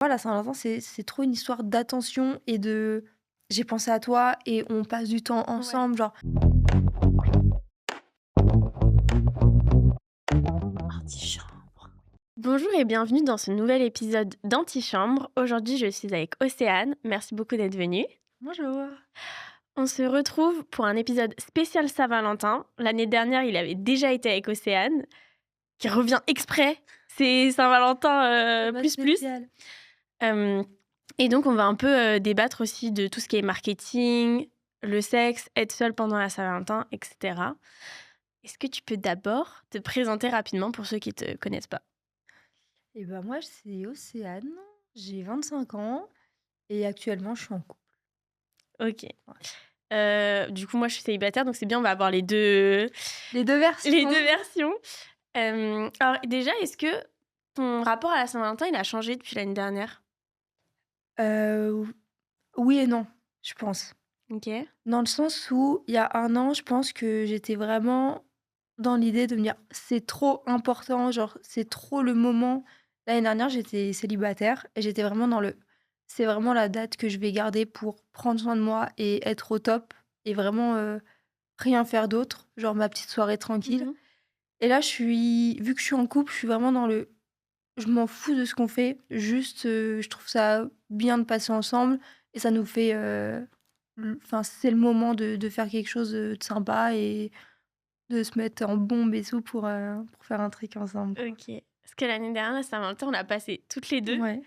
Voilà, Saint-Valentin, c'est trop une histoire d'attention et de j'ai pensé à toi et on passe du temps Ouais. ensemble, genre Antichambre. Bonjour et bienvenue dans ce nouvel épisode d'Antichambre. Aujourd'hui, je suis avec Océane. Merci beaucoup d'être venue. bonjour. On se retrouve pour un épisode spécial Saint-Valentin. L'année dernière, il avait déjà été avec Océane, qui revient exprès. C'est Saint-Valentin C'est ma plus plus. spéciale. Euh, et donc, on va un peu débattre aussi de tout ce qui est marketing, le sexe, être seul pendant la Saint-Valentin, etc. Est-ce que tu peux d'abord te présenter rapidement pour ceux qui ne te connaissent pas? Et ben moi, c'est Océane, j'ai 25 ans et actuellement, je suis en couple. Ok. Ouais. Du coup, moi, je suis célibataire, donc c'est bien, on va avoir les 2 Les 2 les versions. 2 versions. Alors déjà, est-ce que ton rapport à la Saint-Valentin, il a changé depuis l'année dernière? Ou oui et non, je pense. OK. Dans le sens où, il y a 1 an, je pense que j'étais vraiment dans l'idée de me dire: «C'est trop important, genre, c'est trop le moment». L'année dernière, j'étais célibataire et j'étais vraiment dans le: «C'est vraiment la date que je vais garder pour prendre soin de moi et être au top et vraiment, rien faire d'autre, genre ma petite soirée tranquille». Mmh. Et là, vu que je suis en couple, je suis vraiment dans le: «Je m'en fous de ce qu'on fait, juste, je trouve ça bien de passer ensemble et ça nous fait, enfin, c'est le moment de faire quelque chose, de sympa et de se mettre en bombe et tout pour faire un truc ensemble, quoi». OK. Parce que l'année dernière, la Saint-Valentin, on l'a passé toutes les 2. Ouais,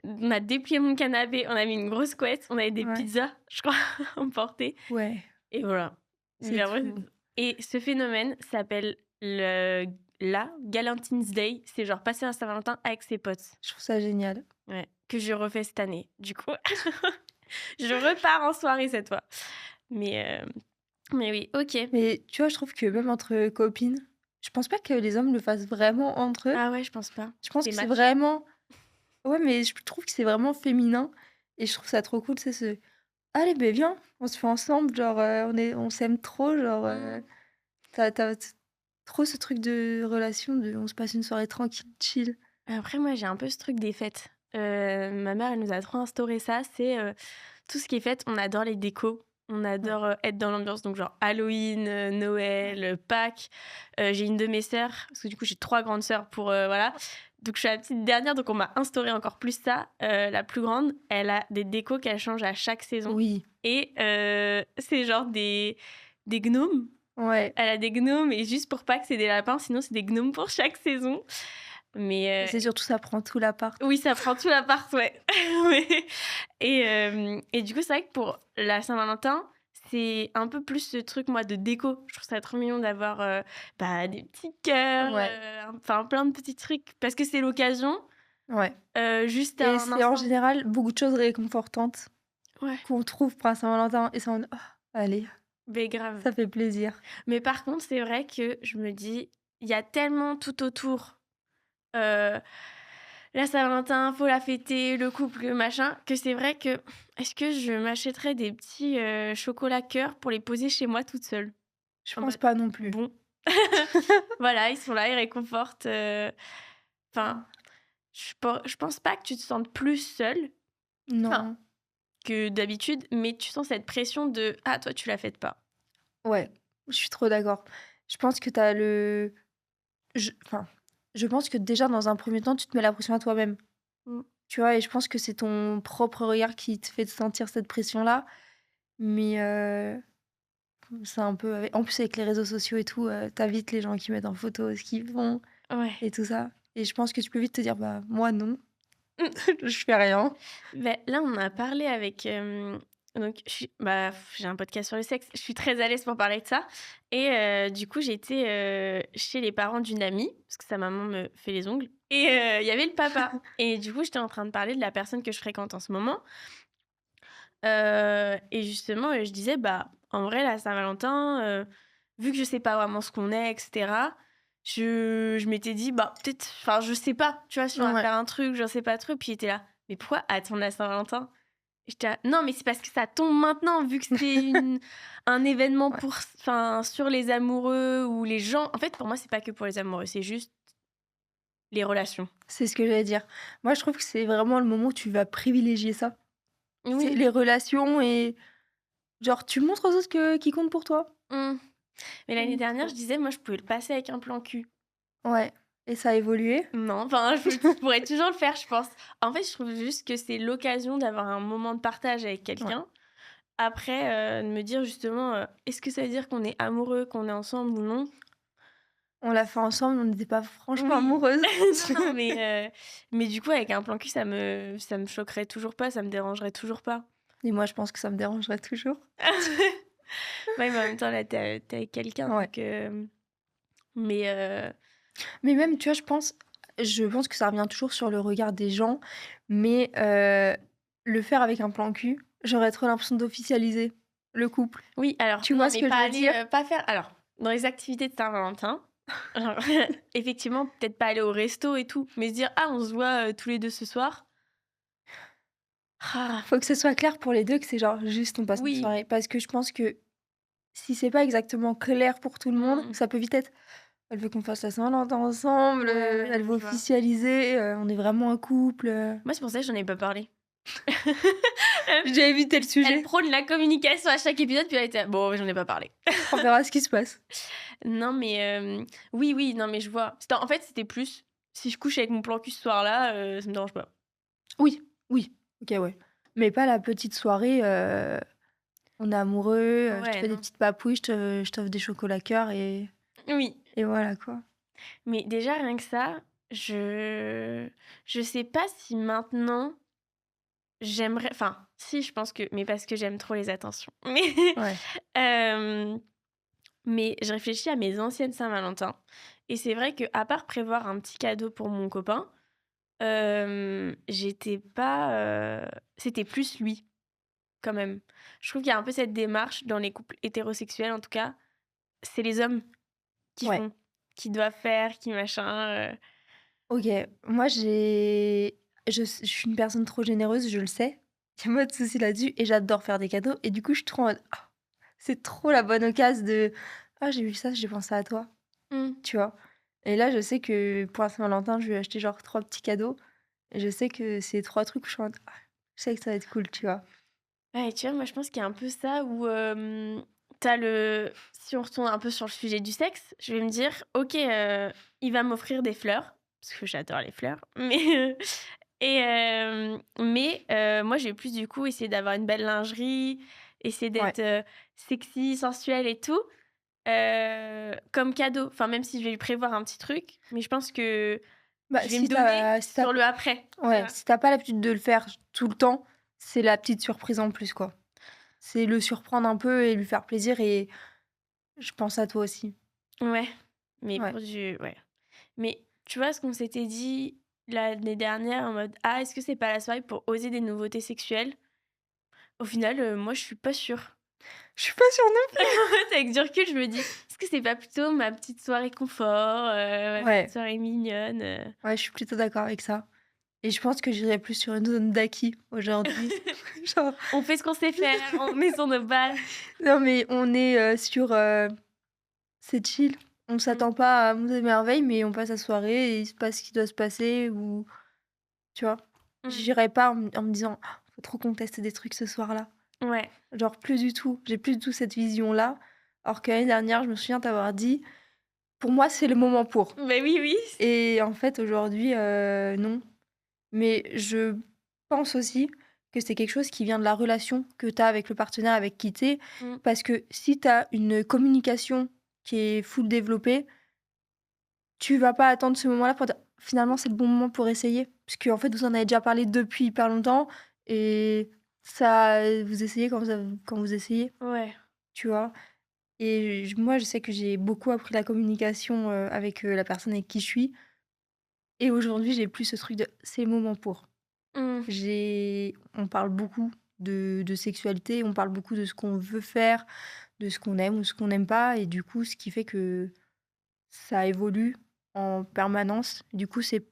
On a déplié mon canapé, on a mis une grosse couette, on avait des ouais, pizzas, je crois, emportées ouais, et voilà. c'est Mais en vrai, tout. et ce phénomène s'appelle la Galentine's Day. C'est genre passer un Saint-Valentin avec ses potes. Je trouve ça génial. Ouais, que je refais cette année. Du coup, je repars en soirée cette fois. Mais, mais oui, OK. Mais tu vois, je trouve que même entre copines, je pense pas que les hommes le fassent vraiment entre eux. Ah ouais, je pense pas. Je pense C'est que c'est match. vraiment ouais, mais je trouve que c'est vraiment féminin et je trouve ça trop cool, tu sais, «Allez, beh, viens, on se fait ensemble», genre, on s'aime trop, genre, Mmh. tu as trop ce truc de relation de on se passe une soirée tranquille, chill. Après, moi, j'ai un peu ce truc des fêtes. Ma mère, elle nous a trop instauré ça. C'est tout ce qui est fête, on adore les décos. On Ouais, adore être dans l'ambiance. Donc, genre Halloween, ouais. Noël, Pâques. J'ai une de mes sœurs, parce que du coup, j'ai 3 grandes sœurs pour. Voilà. Donc, je suis la petite dernière. Donc, on m'a instauré encore plus ça. La plus grande, elle a des décos qu'elle change à chaque saison. Oui, Et c'est genre des gnomes. ouais. Elle a des gnomes. Et juste pour Pâques, c'est des lapins. Sinon, c'est des gnomes pour chaque saison. Mais Mais c'est surtout ça prend tout l'appart. oui, ça prend tout l'appart, ouais. Mais et du coup, c'est vrai que pour la Saint-Valentin, c'est un peu plus ce truc, moi, de déco. Je trouve ça trop mignon d'avoir, bah, des petits cœurs, Ouais, enfin plein de petits trucs parce que c'est l'occasion, ouais juste et un c'est en instant. général beaucoup de choses réconfortantes Ouais, qu'on trouve pour la Saint-Valentin et ça en «Oh, allez, beh, grave. ça fait plaisir». Mais par contre, c'est vrai que je me dis, il y a tellement tout autour, heu la Saint-Valentin, faut la fêter, le couple, le machin, que c'est vrai que est-ce que je m'achèterais des petits, chocolats cœur pour les poser chez moi toute seule? Je En pense mode: pas non plus. «Bon, voilà, ils sont là, ils réconfortent», enfin, je pense pas que tu te sentes plus seule, enfin, Non. que d'habitude, mais tu sens cette pression de: «Ah, toi, tu la fêtes pas». Ouais, je suis trop d'accord. Je pense que tu as le enfin, je pense que déjà dans un premier temps, tu te mets la pression à toi-même, Mmh. tu vois? Et je pense que c'est ton propre regard qui te fait sentir cette pression-là, mais c'est un peu en plus avec les réseaux sociaux et tout, tu vite les gens qui mettent en photo ce qu'ils font Ouais. et tout ça et je pense que tu peux vite te dire: «Bah, moi non, je fais rien». Beh, là, on a parlé avec, donc bah, j'ai un podcast sur le sexe. Je suis très à l'aise pour parler de ça et du coup, j'étais, chez les parents d'une amie, parce que sa maman me fait les ongles et il y avait le papa et du coup, j'étais en train de parler de la personne que je fréquente en ce moment, et justement, je disais: «Bah, en vrai, la Saint-Valentin, vu que je sais pas vraiment ce qu'on est et cetera, je m'étais dit: "Bah, peut-être enfin, je sais pas, tu vois, si on va Ouais, faire un truc, je sais pas trop." Puis il était là: «Mais pourquoi attendre la Saint-Valentin?» J'étais là: «Non, mais c'est parce que ça tombe maintenant, vu que c'est un événement ouais, pour enfin, sur les amoureux ou les gens» en fait, pour moi, c'est pas que pour les amoureux, c'est juste les relations. C'est ce que j'allais dire. Moi, je trouve que c'est vraiment le moment où tu vas privilégier ça. C'est Oui. les relations et genre tu montres aux autres que qui compte pour toi. Mmh. Mais l'année dernière, Trop. je disais, moi, je pouvais le passer avec un plan cul. Ouais et ça a évolué? Non, enfin, je pourrais toujours le faire, je pense. En fait, je trouve juste que c'est l'occasion d'avoir un moment de partage avec Ouais. quelqu'un. Après, de me dire justement, est-ce que ça veut dire qu'on est amoureux, qu'on est ensemble ou non? On l'a fait ensemble, on n'était pas franchement Oui. amoureuses. Non, non, mais du coup, avec un plan cul, ça me choquerait toujours pas, ça me dérangerait toujours pas. Et moi, je pense que ça me dérangerait toujours. Ouais, mais en même temps, là, tu avec quelqu'un, Ouais. donc mais Mais même, tu vois, je pense que ça revient toujours sur le regard des gens, mais le faire avec un plan cul, j'aurais trop l'impression d'officialiser le couple. oui, alors Tu non, vois ce mais que je pas veux aller, dire? pas faire alors, dans les activités de Saint-Valentin, genre effectivement, peut-être pas aller au resto et tout, mais se dire: «Ah, on se voit, tous les 2 ce soir». Ah, Faut que ce soit clair pour les 2 que c'est genre juste on passe une oui. soirée. Parce que je pense que si c'est pas exactement clair pour tout le monde, Mmh. ça peut vite être: «Elle veut qu'on fasse la Saint-Valentin ensemble, Ouais, ouais, elle non, veut je vois. officialiser, on est vraiment un couple». Moi, c'est pour ça que j'en ai pas parlé. J'ai évité le Elle sujet. prône la communication à chaque épisode, puis elle était: «Bon, j'en ai pas parlé». On verra ce qui se passe. Non, mais oui, oui, non, mais je vois. En fait, c'était plus, si je couche avec mon plan cul ce soir-là, ça me dérange pas. Oui, oui, OK, ouais. Mais pas la petite soirée, on est amoureux, je te Ouais, fais des non. petites papouilles, je t'offre des chocolats cœur Oui, et voilà quoi. mais déjà rien que ça, je sais pas si maintenant j'aimerais, enfin, si, je pense que, mais parce que j'aime trop les attentions. Ouais, Hem, mais je réfléchis à mes anciennes Saint-Valentin et c'est vrai que à part prévoir un petit cadeau pour mon copain, j'étais pas, c'était plus lui, quand même. Je trouve qu'il y a un peu cette démarche dans les couples hétérosexuels, en tout cas, c'est les hommes qui ouais. font, qui doivent faire, qui machin, OK. Moi je suis une personne trop généreuse, je le sais. Il y a pas de souci là-dessus et j'adore faire des cadeaux et du coup, je suis trop en mode: «Ah, c'est trop la bonne occasion de: "Ah, j'ai vu ça, j'ai pensé à toi"», Mmh. tu vois? Et là, je sais que pour la Saint-Valentin, je vais acheter genre 3 petits cadeaux et je sais que c'est 3 trucs où je suis en mode: «Ah, je sais que ça va être cool», tu vois? Ouais, tu vois, moi, je pense qu'il y a un peu ça où, tu le si on retourne un peu sur le sujet du sexe, je vais me dire: «OK, il va m'offrir des fleurs», parce que j'adore les fleurs, moi, je vais plus, du coup, essayer d'avoir une belle lingerie, essayer Ouais. d'être, sexy, sensuelle et tout, comme cadeau. Enfin, même si je vais lui prévoir un petit truc, mais je pense que Bah, je vais me donner si tu sur le après, tu ouais, vois? si tu pas l'habitude de le faire tout le temps, c'est la petite surprise en plus, quoi. C'est le surprendre un peu et lui faire plaisir et je pense à toi aussi. Ouais, mais Ouais. ouais. Mais tu vois ce qu'on s'était dit l'année dernière en mode: «Ah, est-ce que c'est pas la soirée pour oser des nouveautés sexuelles?» Au final, moi, je suis pas sûre. Je suis pas sûre non Avec du recul, je me dis: «Est-ce que c'est pas plutôt ma petite soirée confort, ma petite ouais, soirée mignonne?» ouais, je suis plutôt d'accord avec ça et je pense que j'irais plus sur une zone d'acquis aujourd'hui. Genre On fait ce qu'on sait faire, on est sur nos bases. non, mais on est, sur, c'est chill. On Mmh. s'attend pas à monts et merveilles, mais on passe la soirée et il se passe ce qui doit se passer ou tu vois? Mmh. J'irai pas en me disant: «Ah, faut trop qu'on teste des trucs ce soir-là». Ouais. Genre plus du tout. J'ai plus du tout cette vision-là. Alors que l'année dernière, je me souviens t'avoir dit: «Pour moi, c'est le moment pour» Beh, oui, oui. et en fait, aujourd'hui, non. Mais je pense aussi que c'est quelque chose qui vient de la relation que tu as avec le partenaire avec qui tu es. Mmh. Parce que si tu as une communication qui est full développée, tu vas pas attendre ce moment-là pour dire: «Finalement, c'est le bon moment pour essayer». Parce qu'en fait, vous en avez déjà parlé depuis hyper longtemps et ça vous essayez quand vous essayez, Ouais. tu vois? Et moi, je sais que j'ai beaucoup appris la communication, avec, la personne avec qui je suis et aujourd'hui, j'ai plus ce truc de: «C'est le moment pour». Mmh. On parle beaucoup de sexualité, on parle beaucoup de ce qu'on veut faire, de ce qu'on aime ou ce qu'on n'aime pas et du coup, ce qui fait que ça évolue en permanence. Du coup, il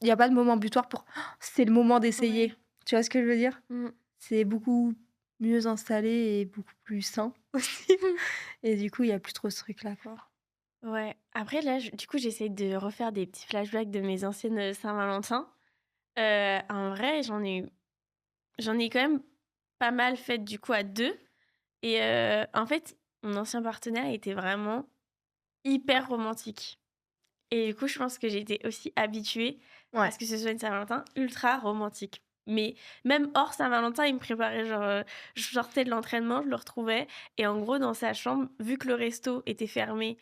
y a pas de moment butoir pour: «Ah, c'est le moment Ouais. d'essayer». Tu vois ce que je veux dire? Mmh. C'est beaucoup mieux installé et beaucoup plus sain aussi et du coup, il y a plus trop ce truc-là, quoi. Ouais. Après là, du coup, j'essaie de refaire des petits flashbacks de mes anciennes, Saint-Valentin. En vrai, j'en ai quand même pas mal faites du coup à 2 et en fait, mon ancien partenaire était vraiment hyper romantique et du coup, je pense que j'ai été aussi habituée à Ouais. ce que ce soit une Saint-Valentin ultra romantique. Mais même hors Saint-Valentin, il me préparait genre, je sortais de l'entraînement, je le retrouvais et en gros dans sa chambre, vu que le resto était fermé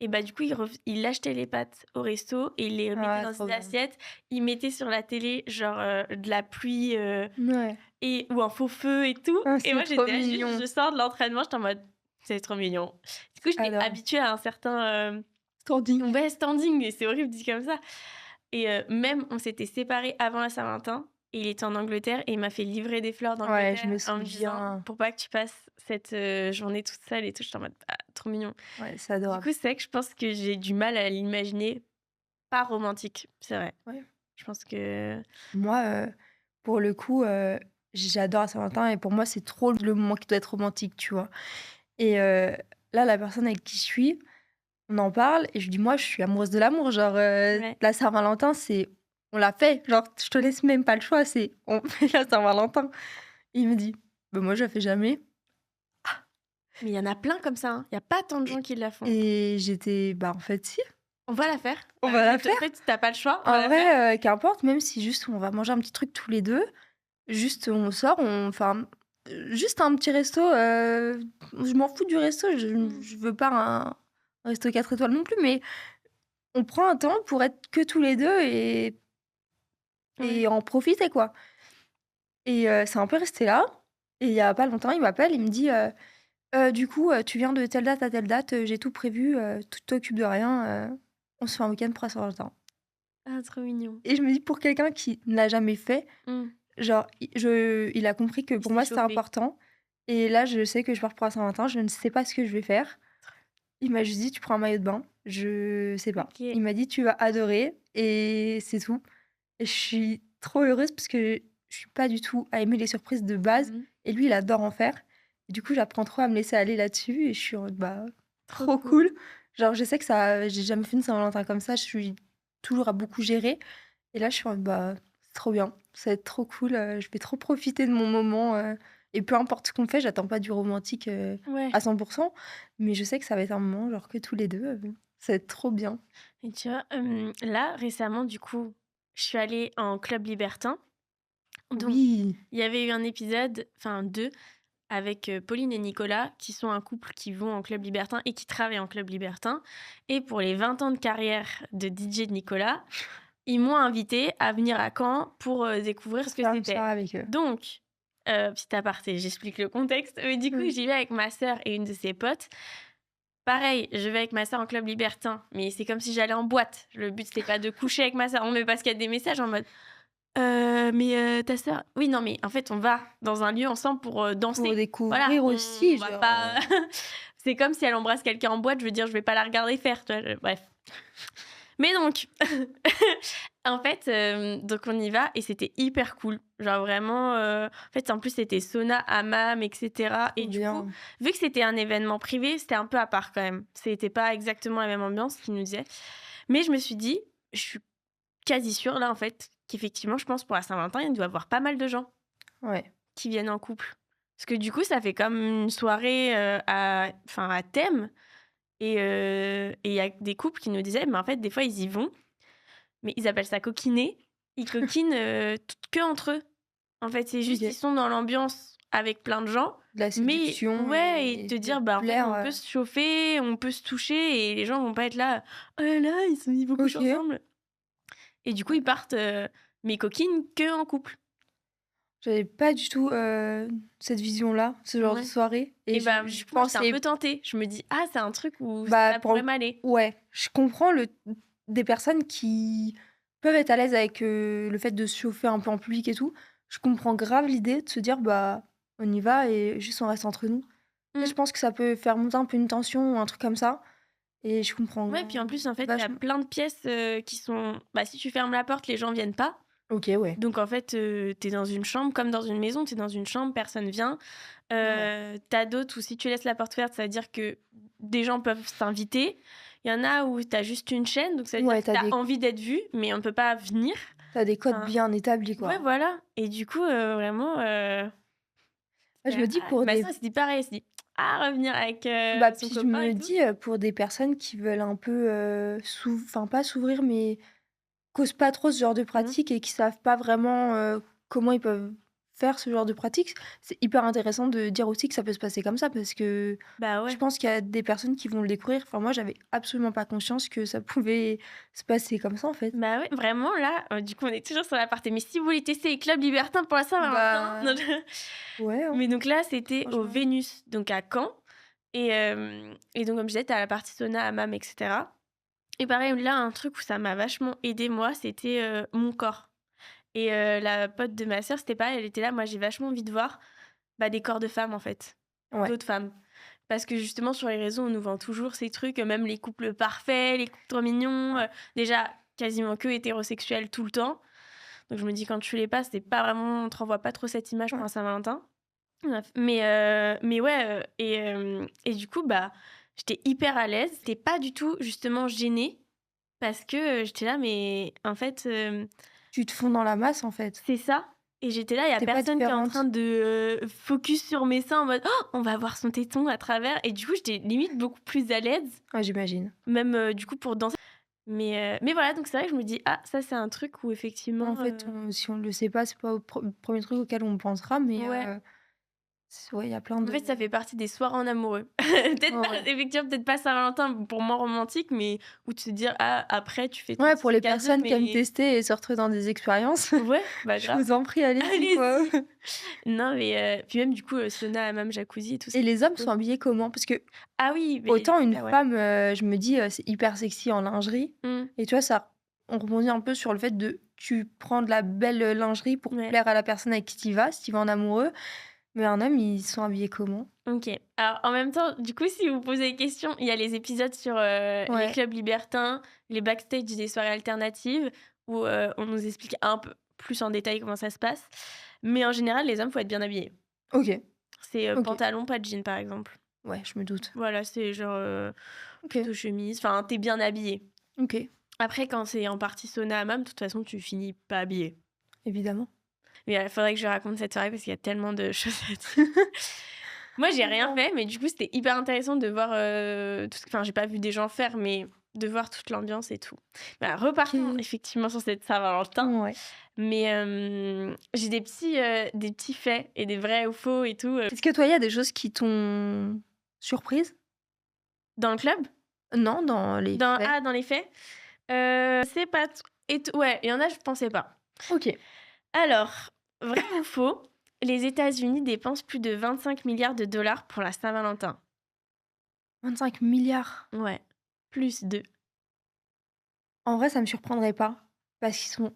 et bah, du coup, il achetait les pâtes au resto et il les mettait Ah, dans trop une bien. assiette. Il mettait sur la télé genre, de la pluie, Ouais. et ou un faux feu et tout Ah, et c'est moi trop j'étais là juste, mignon. je sors de l'entraînement, j'étais en mode: «C'est trop mignon». Du coup, j'étais J'adore. habituée à un certain, Standing. ouais, standing, mais c'est horrible dit comme ça et même on s'était séparés avant la Saint-Valentin et il était en Angleterre et il m'a fait livrer des fleurs Ouais, je d'Angleterre me en me disant: souviens. «Pour pas que tu passes cette, journée toute seule et tout». J'étais en mode: «Ah, trop mignon». Ouais, c'est Du adorable. coup, c'est vrai que je pense que j'ai du mal à l'imaginer pas romantique, c'est vrai. Ouais. Je pense que Moi, pour le coup, j'adore la Saint-Valentin et pour moi, c'est trop le moment qui doit être romantique, tu vois? Et là, la personne avec qui je suis, on en parle et je lui dis: «Moi, je suis amoureuse de l'amour, genre, ouais. la Saint-Valentin, c'est on l'a fait, genre, je te laisse même pas le choix, c'est on fait la Saint-Valentin». Il me dit: «Bah, moi, je la fais jamais». Mais il y en a plein comme ça, hein. Il y a pas tant de gens et qui la font. et j'étais: «Bah, en fait, si, On va la faire. on Bah, va la en faire». fait, tu pas le choix, on va En la faire. vrai, qu'importe, même si juste on va manger un petit truc tous les 2. Juste, on sort, on enfin, juste un petit resto, je m'en fous du resto, Mmh. je veux pas un resto 4 étoiles non plus, mais on prend un temps pour être que tous les 2 Ouais. et en profiter, quoi. Et c'est un peu resté là et il y a pas longtemps, il m'appelle, il me dit, «Du coup, tu viens de telle date à telle date, j'ai tout prévu, tu t'occupes de rien, on se fait un week-end pour la Saint-Valentin». Ah, trop mignon. Et je me dis pour quelqu'un qui ne l'a jamais fait, Mmh. genre, il a compris que Il pour s'est moi, c'était chauffé. important et là, je sais que je pars pour la Saint-Valentin, je ne sais pas ce que je vais faire. Il m'a juste dit: «Tu prends un maillot de bain». Je sais pas. OK. Il m'a dit: «Tu vas adorer» et c'est tout et je suis trop heureuse parce que je suis pas du tout à aimer les surprises de base Mmh. et lui, il adore en faire et du coup, j'apprends trop à me laisser aller là-dessus et je suis en mode: «Bah, Trop trop cool. cool». Genre, je sais que ça j'ai jamais fait une Saint-Valentin comme ça, je suis toujours à beaucoup gérer et là, je suis en mode: «Bah, c'est trop bien, ça va être trop cool, je vais trop profiter de mon moment», et peu importe ce qu'on fait, j'attends pas du romantique, Ouais à 100 mais je sais que ça va être un moment, genre, que tous les 2 ça va être trop bien. et tu vois, là, récemment, du coup, je suis allée en club libertin. Donc Oui, il y avait eu un épisode, enfin 2, avec, Pauline et Nicolas, qui sont un couple qui vont en club libertin et qui travaillent en club libertin et pour les 20 ans de carrière de DJ de Nicolas, ils m'ont invitée à venir à Caen pour, découvrir pour ce que faire une c'était. soirée avec eux. Donc, petit aparté, j'explique le contexte, mais du coup, Mmh. j'y vais avec ma sœur et une de ses potes. Pareil, je vais avec ma sœur en club libertin, mais c'est comme si j'allais en boîte. Le but, c'était pas de coucher avec ma sœur, non, mais parce qu'il y a des messages en mode: mais ta sœur» oui, non, mais en fait, on va dans un lieu ensemble pour, Pour danser. Voilà, découvrir on aussi, va genre, pas c'est comme si elle embrasse quelqu'un en boîte, je veux dire, je vais pas la regarder faire, tu vois? Bref. Mais donc, en fait, donc on y va et c'était hyper cool. Genre vraiment, en fait, en plus, c'était sauna, hammam et cetera et trop du coup, bien. vu que c'était un événement privé, c'était un peu à part quand même. C'était pas exactement la même ambiance qu'ils nous disaient. Mais je me suis dit: «Je suis quasi sûre là, en fait, qu'effectivement, je pense pour la Saint-Valentin, il doit y avoir pas mal de gens Ouais, qui viennent en couple». Parce que du coup, ça fait comme une soirée, à thème et il y a des couples qui nous disaient: «Mais en fait, des fois, ils y vont, mais ils appellent ça coquiner. Ils coquinent, t que entre eux. En fait, c'est juste, ils OK. sont dans l'ambiance avec plein de gens, De la mais séduction ouais et te et de dire, bah, en fait, plaire, on peut se chauffer, on peut se toucher et les gens vont pas être là: «Oh là là, ils vont coucher OK. ensemble» et du coup, Ouais. ils partent, mais coquinent que en couple. J'avais pas du tout, cette vision-là, ce genre de Ouais soirée et et bah, je du coup, moi, j'étais un peu pensais tentée. Je me dis: «Ah, c'est un truc où bah, ça pour pourrait le m'aller». ouais, je comprends des personnes qui peuvent être à l'aise avec, le fait de se chauffer un peu en public et tout. Je comprends grave l'idée de se dire: «Bah, on y va et juste on reste entre nous». Tu sais, je Mmh. pense que ça peut faire monter un peu une tension ou un truc comme ça et je comprends Ouais, puis en plus, en fait, il y a vachement. plein de pièces, qui sont bah, si tu fermes la porte, les gens viennent pas. OK, ouais. Donc en fait, tu dans une chambre comme dans une maison, tu dans une chambre, personne vient. Ouais. Tu d'autres où si tu laisses la porte ouverte, ça veut dire que des gens peuvent s'inviter. Il y en a où tu as juste une chaîne, donc ça veut dire Ouais, que tu as envie d'être vu, mais on ne peut pas venir. tu des codes Enfin, bien établis, ouais, quoi. voilà. Et du coup, vraiment, Bah, je me dis pour ma des sœur, elle s'est dit pareil, elle s'est dit: «Ah, revenir avec, bah, son puis je copain me et tout». dis, pour des personnes qui veulent un peu, enfin pas s'ouvrir, mais qu'osent pas trop ce genre de Mmh. pratique et qui savent pas vraiment, comment ils peuvent faire ce genre de pratique, c'est hyper intéressant de dire aussi que ça peut se passer comme ça parce que Bah, je ouais. pense qu'il y a des personnes qui vont le découvrir. Enfin, moi, j'avais absolument pas conscience que ça pouvait se passer comme ça, en fait. Bah, ouais, vraiment là, du coup, on est toujours sur l'aparté. Mais si vous voulez tester les clubs libertins pour la Saint-Valentin, non, Bah, ouais, hein, mais donc là, c'était au franchement. Vénus, donc à Caen. Et donc, comme je disais, tu as la partie sauna, hammam, et cetera. Et pareil, là, un truc où ça m'a vachement aidée, moi, c'était, mon corps. Et la pote de ma sœur, c'était pareil, elle était là. Moi, j'ai vachement envie de voir, bah, des corps de femmes, en fait, Ouais. d'autres femmes. Parce que justement, sur les réseaux, on nous vend toujours ces trucs, même les couples parfaits, les couples trop mignons, déjà quasiment que hétérosexuels tout le temps. Donc je me dis quand tu l'es pas, c'est pas vraiment on te renvoie pas trop cette image pour Ouais. un Saint-Valentin. Bref, mais ouais, et du coup, bah, j'étais hyper à l'aise. J'étais pas du tout justement gênée parce que, j'étais là, mais en fait, Tu te fonds dans la masse, en fait. c'est ça. Et j'étais là, il y a Tu pas personne qui est en train différente. de, focus sur mes seins en mode: «Oh, on va voir son téton à travers», et du coup, j'étais limite beaucoup plus à l'aise, Ouais, j'imagine. même, du coup pour danser. Mais voilà, donc c'est vrai que je me dis: «Ah, ça c'est un truc où En effectivement, fait, on si on le sait pas, c'est pas au pre 1 truc auquel on pensera, mais ouais». ouais, il y a plein En de fait, ça fait partie des soirs en amoureux. Peut-être ouais, pas, ouais. effectivement, peut-être pas Saint-Valentin pour moins romantique, mais où tu te dire: «Ah, après tu fais ton Ouais, pour petit les cadeau», personnes qui aiment mais tester et se retrouver dans des expériences, ouais, bah, je grave. vous en prie, allez-y, quoi. Allez-y! Non, mais puis même du coup, sauna, hammam, jacuzzi et tout, Et c'est les trop hommes cool. sont habillés comment? Parce que Ah oui, mais autant une ça, ouais. femme, je me dis, c'est hyper sexy en lingerie Mmh. et tu vois, ça on rebondit un peu sur le fait de tu prends de la belle, lingerie pour Ouais. plaire à la personne avec qui tu vas, si tu vas en amoureux, mais un homme, ils sont habillés comment? OK. Alors, en même temps, du coup, si vous posez des questions, il y a les épisodes sur, les Ouais, clubs libertins, les backstage des soirées alternatives où, on nous explique un peu plus en détail comment ça se passe. Mais en général, les hommes, faut être bien habillés. OK, C'est, OK. pantalon, pas de jean, par exemple. Ouais, je me doute. Voilà, c'est genre, OK, plutôt chemise, enfin, tu es bien habillé. OK, Après, quand c'est en partie sauna, hammam, de toute façon, tu finis pas habillé. évidemment. Mais il faudrait que je raconte cette soirée parce qu'il y a tellement de choses à dire. Moi, j'ai rien Comprends. fait, mais du coup, c'était hyper intéressant de voir, tout ce enfin, j'ai pas vu des gens faire, mais de voir toute l'ambiance et tout. Voilà, repartons OK. effectivement sur cette Saint-Valentin, Ouais. mais j'ai des petits faits et des vrais ou faux et tout, Est-ce que toi, il y a des choses qui t'ont surprise? dans le club. Non, dans les faits? Dans les faits? C'est pas t et t ouais, il y en a, je pensais pas. OK. Alors, vrai ou faux, les États-Unis dépensent plus de 25 milliards de dollars pour la Saint-Valentin. 25 milliards. Ouais, plus de. En vrai, ça me surprendrait pas, parce qu'ils sont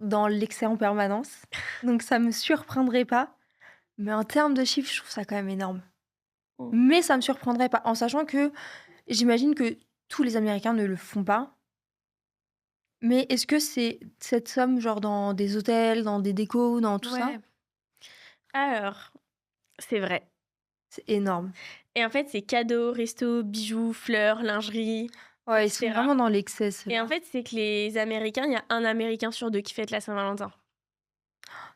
dans l'excès en permanence, donc ça me surprendrait pas, mais en termes de chiffres, je trouve ça quand même énorme. Mmh. Mais ça me surprendrait pas, en sachant que j'imagine que tous les Américains ne le font pas, mais est-ce que c'est cette somme, genre dans des hôtels, dans des décos, dans tout ça? Ouais. Alors, c'est vrai. C'est énorme. Et en fait, c'est cadeaux, restos, bijoux, fleurs, lingerie, et Ouais, ils sont cetera. vraiment dans l'excès, Et en ceux-là. fait, c'est que les Américains, il y a un Américain sur 2 qui fête la Saint-Valentin.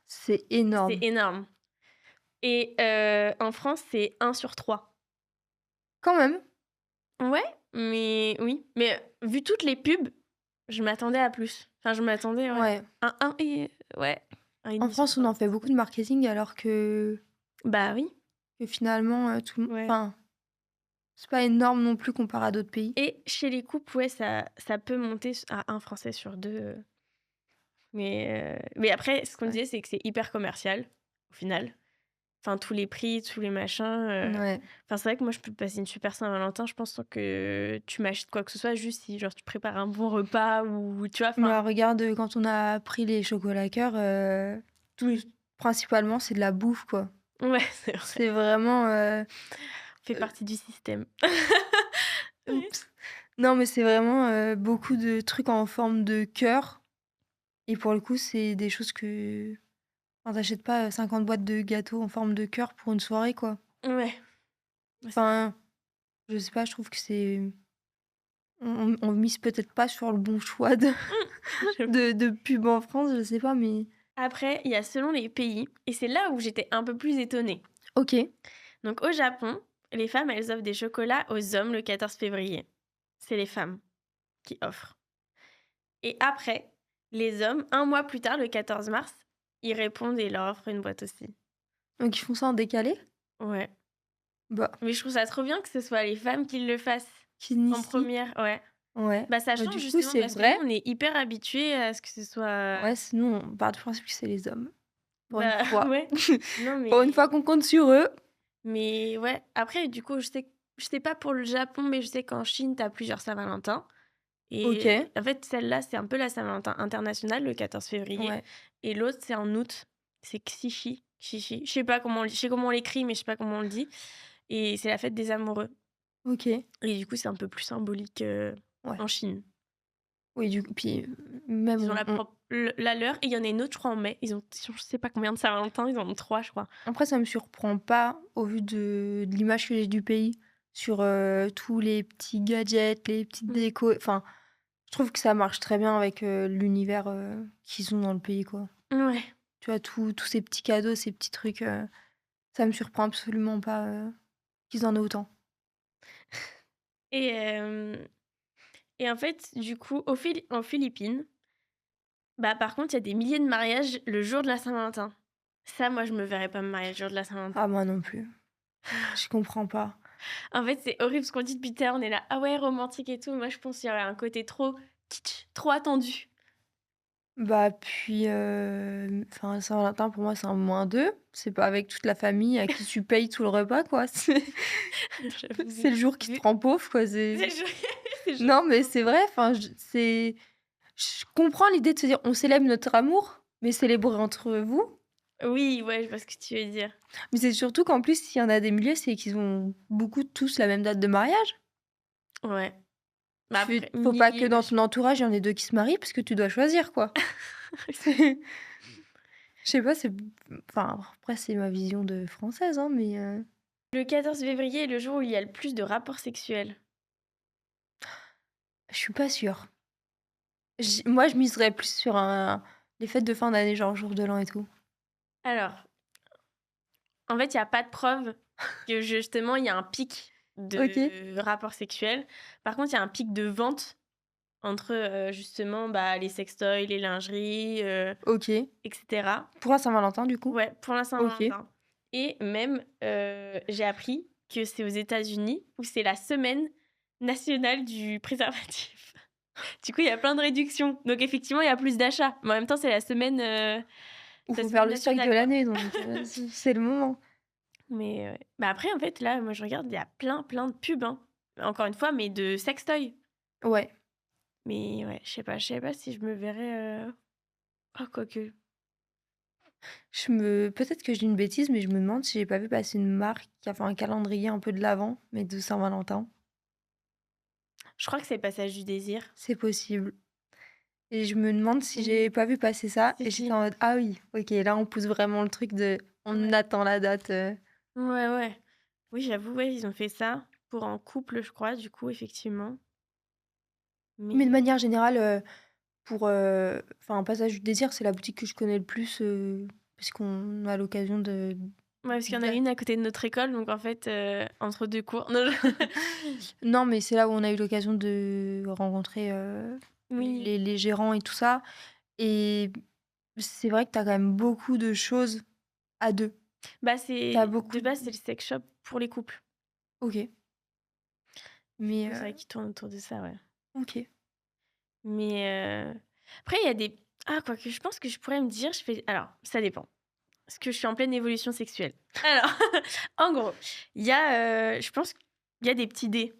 C'est C'est énorme. énorme. Et en France, c'est 1 sur 3. Quand même. Ouais, mais oui. Mais vu toutes les pubs, je m'attendais à plus. Enfin, je m'attendais, ouais, Ouais. un et ouais, En 1,5 sur France, on 3. en fait beaucoup de marketing alors Bah oui, que finalement, ouais. enfin, c'est pas énorme non plus comparé à d'autres pays. Et chez les couples, ouais, ça peut monter à un Français sur 2. Mais après, ce qu'on Ouais. disait, c'est que c'est hyper commercial, au final. Enfin, tous les prix, tous les machins, Ouais. enfin, c'est vrai que moi, je peux passer une super Saint-Valentin, je pense, sans que tu m'achètes quoi que ce soit, juste si, genre, tu prépares un bon repas ou tu vois? Enfin, Bah, regarde, quand on a pris les chocolats cœur, tout oui. principalement, c'est de la bouffe, quoi. Ouais, c'est vrai. C'est vraiment, Fait heu, partie du système. Ouais. oups. Non, mais c'est vraiment, beaucoup de trucs en forme de cœur et pour le coup, c'est des choses que enfin, tu pas, 50 boîtes de gâteaux en forme de cœur pour une soirée, quoi. Ouais, bah, c'est vrai. Enfin, je sais pas, je trouve que c'est on mise peut-être pas sur le bon choix de Mmh. de pub en France, je sais pas, mais Après, il y a selon les pays et c'est là où j'étais un peu plus étonnée. OK, Donc au Japon, les femmes, elles offrent des chocolats aux hommes le 14 février. C'est les femmes qui offrent. Et après, les hommes, un mois plus tard, le 14 mars, ils répondent et leur offrent une boîte aussi. donc ils font ça en décalé? Ouais. Bah, Mais je trouve ça trop bien que ce soit les femmes qui le fassent en Kinichi, première. Ouais. ouais. Bah ça Bah, change du coup, justement c'est parce que nous, vrai. on est hyper habitués à ce que ce soit. Ouais, sinon on part du principe que c'est les hommes, pour une Bah fois. ouais. Non Pour une fois mais qu'on compte sur eux. mais ouais. Après, du coup, je sais pas pour le Japon, mais je sais qu'en Chine, t'as plusieurs Saint-Valentin. Et OK, en fait, celle-là, c'est un peu la Saint-Valentin internationale, le 14 février. ouais, Et l'autre, c'est en août. C'est Xishi. Xishi. Je sais pas comment je sais comment on l'écrit, mais je sais pas comment on le dit. Et c'est la fête des amoureux. OK, Et du coup, c'est un peu plus symbolique ouais. en Chine. Oui, du coup, puis même Ils ont on la leur. Et il y en a une autre, je crois, en mai. Ils ont, je sais pas combien de Saint-Valentin, ils en ont trois, je crois. après ça me surprend pas au vu de l'image que j'ai du pays sur, tous les petits gadgets, les petites Mm. décos, enfin, je trouve que ça marche très bien avec, l'univers, qu'ils ont dans le pays, quoi. Ouais. Tu vois, tous ces petits cadeaux, ces petits trucs, ça me surprend absolument pas, qu'ils en aient autant. Et, et en fait, du coup, en Philippines, bah, par contre, il y a des milliers de mariages le jour de la Saint-Valentin. Ça, moi, je me verrais pas me marier le jour de la Saint-Valentin. Ah moi non plus, je comprends pas. En fait, c'est horrible ce qu'on dit depuis tout à l'heure, on est là: «Ah ouais, romantique et tout». Moi, je pense qu'il y aurait un côté trop kitsch, trop attendu. Bah, puis, enfin, Saint-Valentin pour moi c'est un -2. C'est pas avec toute la famille à qui tu payes tout le repas, quoi. J'avoue, C'est le jour qui te vu rend pauvre, quoi, c'est c'est jou c'est non, mais gentiment c'est dit. vrai, enfin, je comprends l'idée de se dire: «On célèbre notre amour», mais célébrez entre vous. Oui, ouais, je vois ce que tu veux dire. Mais c'est surtout qu'en plus, s'il y en a des milliers, c'est qu'ils ont beaucoup tous la même date de mariage. Ouais. Mais Tu après, faut pas que milliers, dans je ton entourage, il y en ait 2 qui se marient parce que tu dois choisir, quoi. C'est je sais pas, c'est enfin, après c'est ma vision de française, hein, mais le 14 février est le jour où il y a le plus de rapports sexuels. je suis pas sûre. Moi, je miserais plus sur un les fêtes de fin d'année, genre jour de l'an et tout. Alors, en fait, il y a pas de preuve que justement il y a un pic OK, de rapports sexuels. Par contre, il y a un pic de vente entre, justement, bah, les sextoys, les lingeries, OK. et cetera. Pour la Saint-Valentin, du coup? Ouais, pour la OK. Saint-Valentin et même, j'ai appris que c'est aux États-Unis où c'est la semaine nationale du préservatif. Du coup, il y a plein de réductions. Donc effectivement, il y a plus d'achats. Mais en même temps, Il c'est la faut faire semaine le stock de nationale, quoi. l'année, donc c'est le moment. Mais ouais. Bah, après, en fait, là, moi, je regarde, il y a plein, plein de pubs, hein. Encore une fois, mais de sextoys. Ouais. Mais ouais, je sais pas si je me verrais, ah quoique. Peut-être que je dis une bêtise, mais je me demande si j'ai pas vu passer une marque qui a fait un calendrier un peu de l'avent, mais de Saint-Valentin. Je crois que c'est le Passage du désir. C'est possible et je me demande si Oui. j'ai pas vu passer ça Si, et j'étais si. en mode: «Ah oui, OK, là, on pousse vraiment le truc de on Ouais. attend la date», Ouais, ouais. Oui, j'avoue, ouais, ils ont fait ça pour un couple, je crois, du coup, effectivement. mais de Mais manière générale, pour, enfin, Passage du désir, c'est la boutique que je connais le plus, puisqu'on a l'occasion de ouais, parce qu'il y en a d'a une à côté de notre école, donc en fait, entre 2 cours. Non, je non, mais c'est là où on a eu l'occasion de rencontrer, oui, les gérants et tout ça et c'est vrai que tu as quand même beaucoup de choses à 2. bah, Tu as c'est beaucoup de base, c'est le sex shop pour les couples. OK, Du mais coup, c'est vrai qu'ils tournent autour de ça, ouais. OK. Mais après, il y a des ah, quoique, je pense que je pourrais me dire, je fais alors, ça dépend, parce que je suis en pleine évolution sexuelle. Alors, en gros, il y a, je pense qu'il y a des petits dés.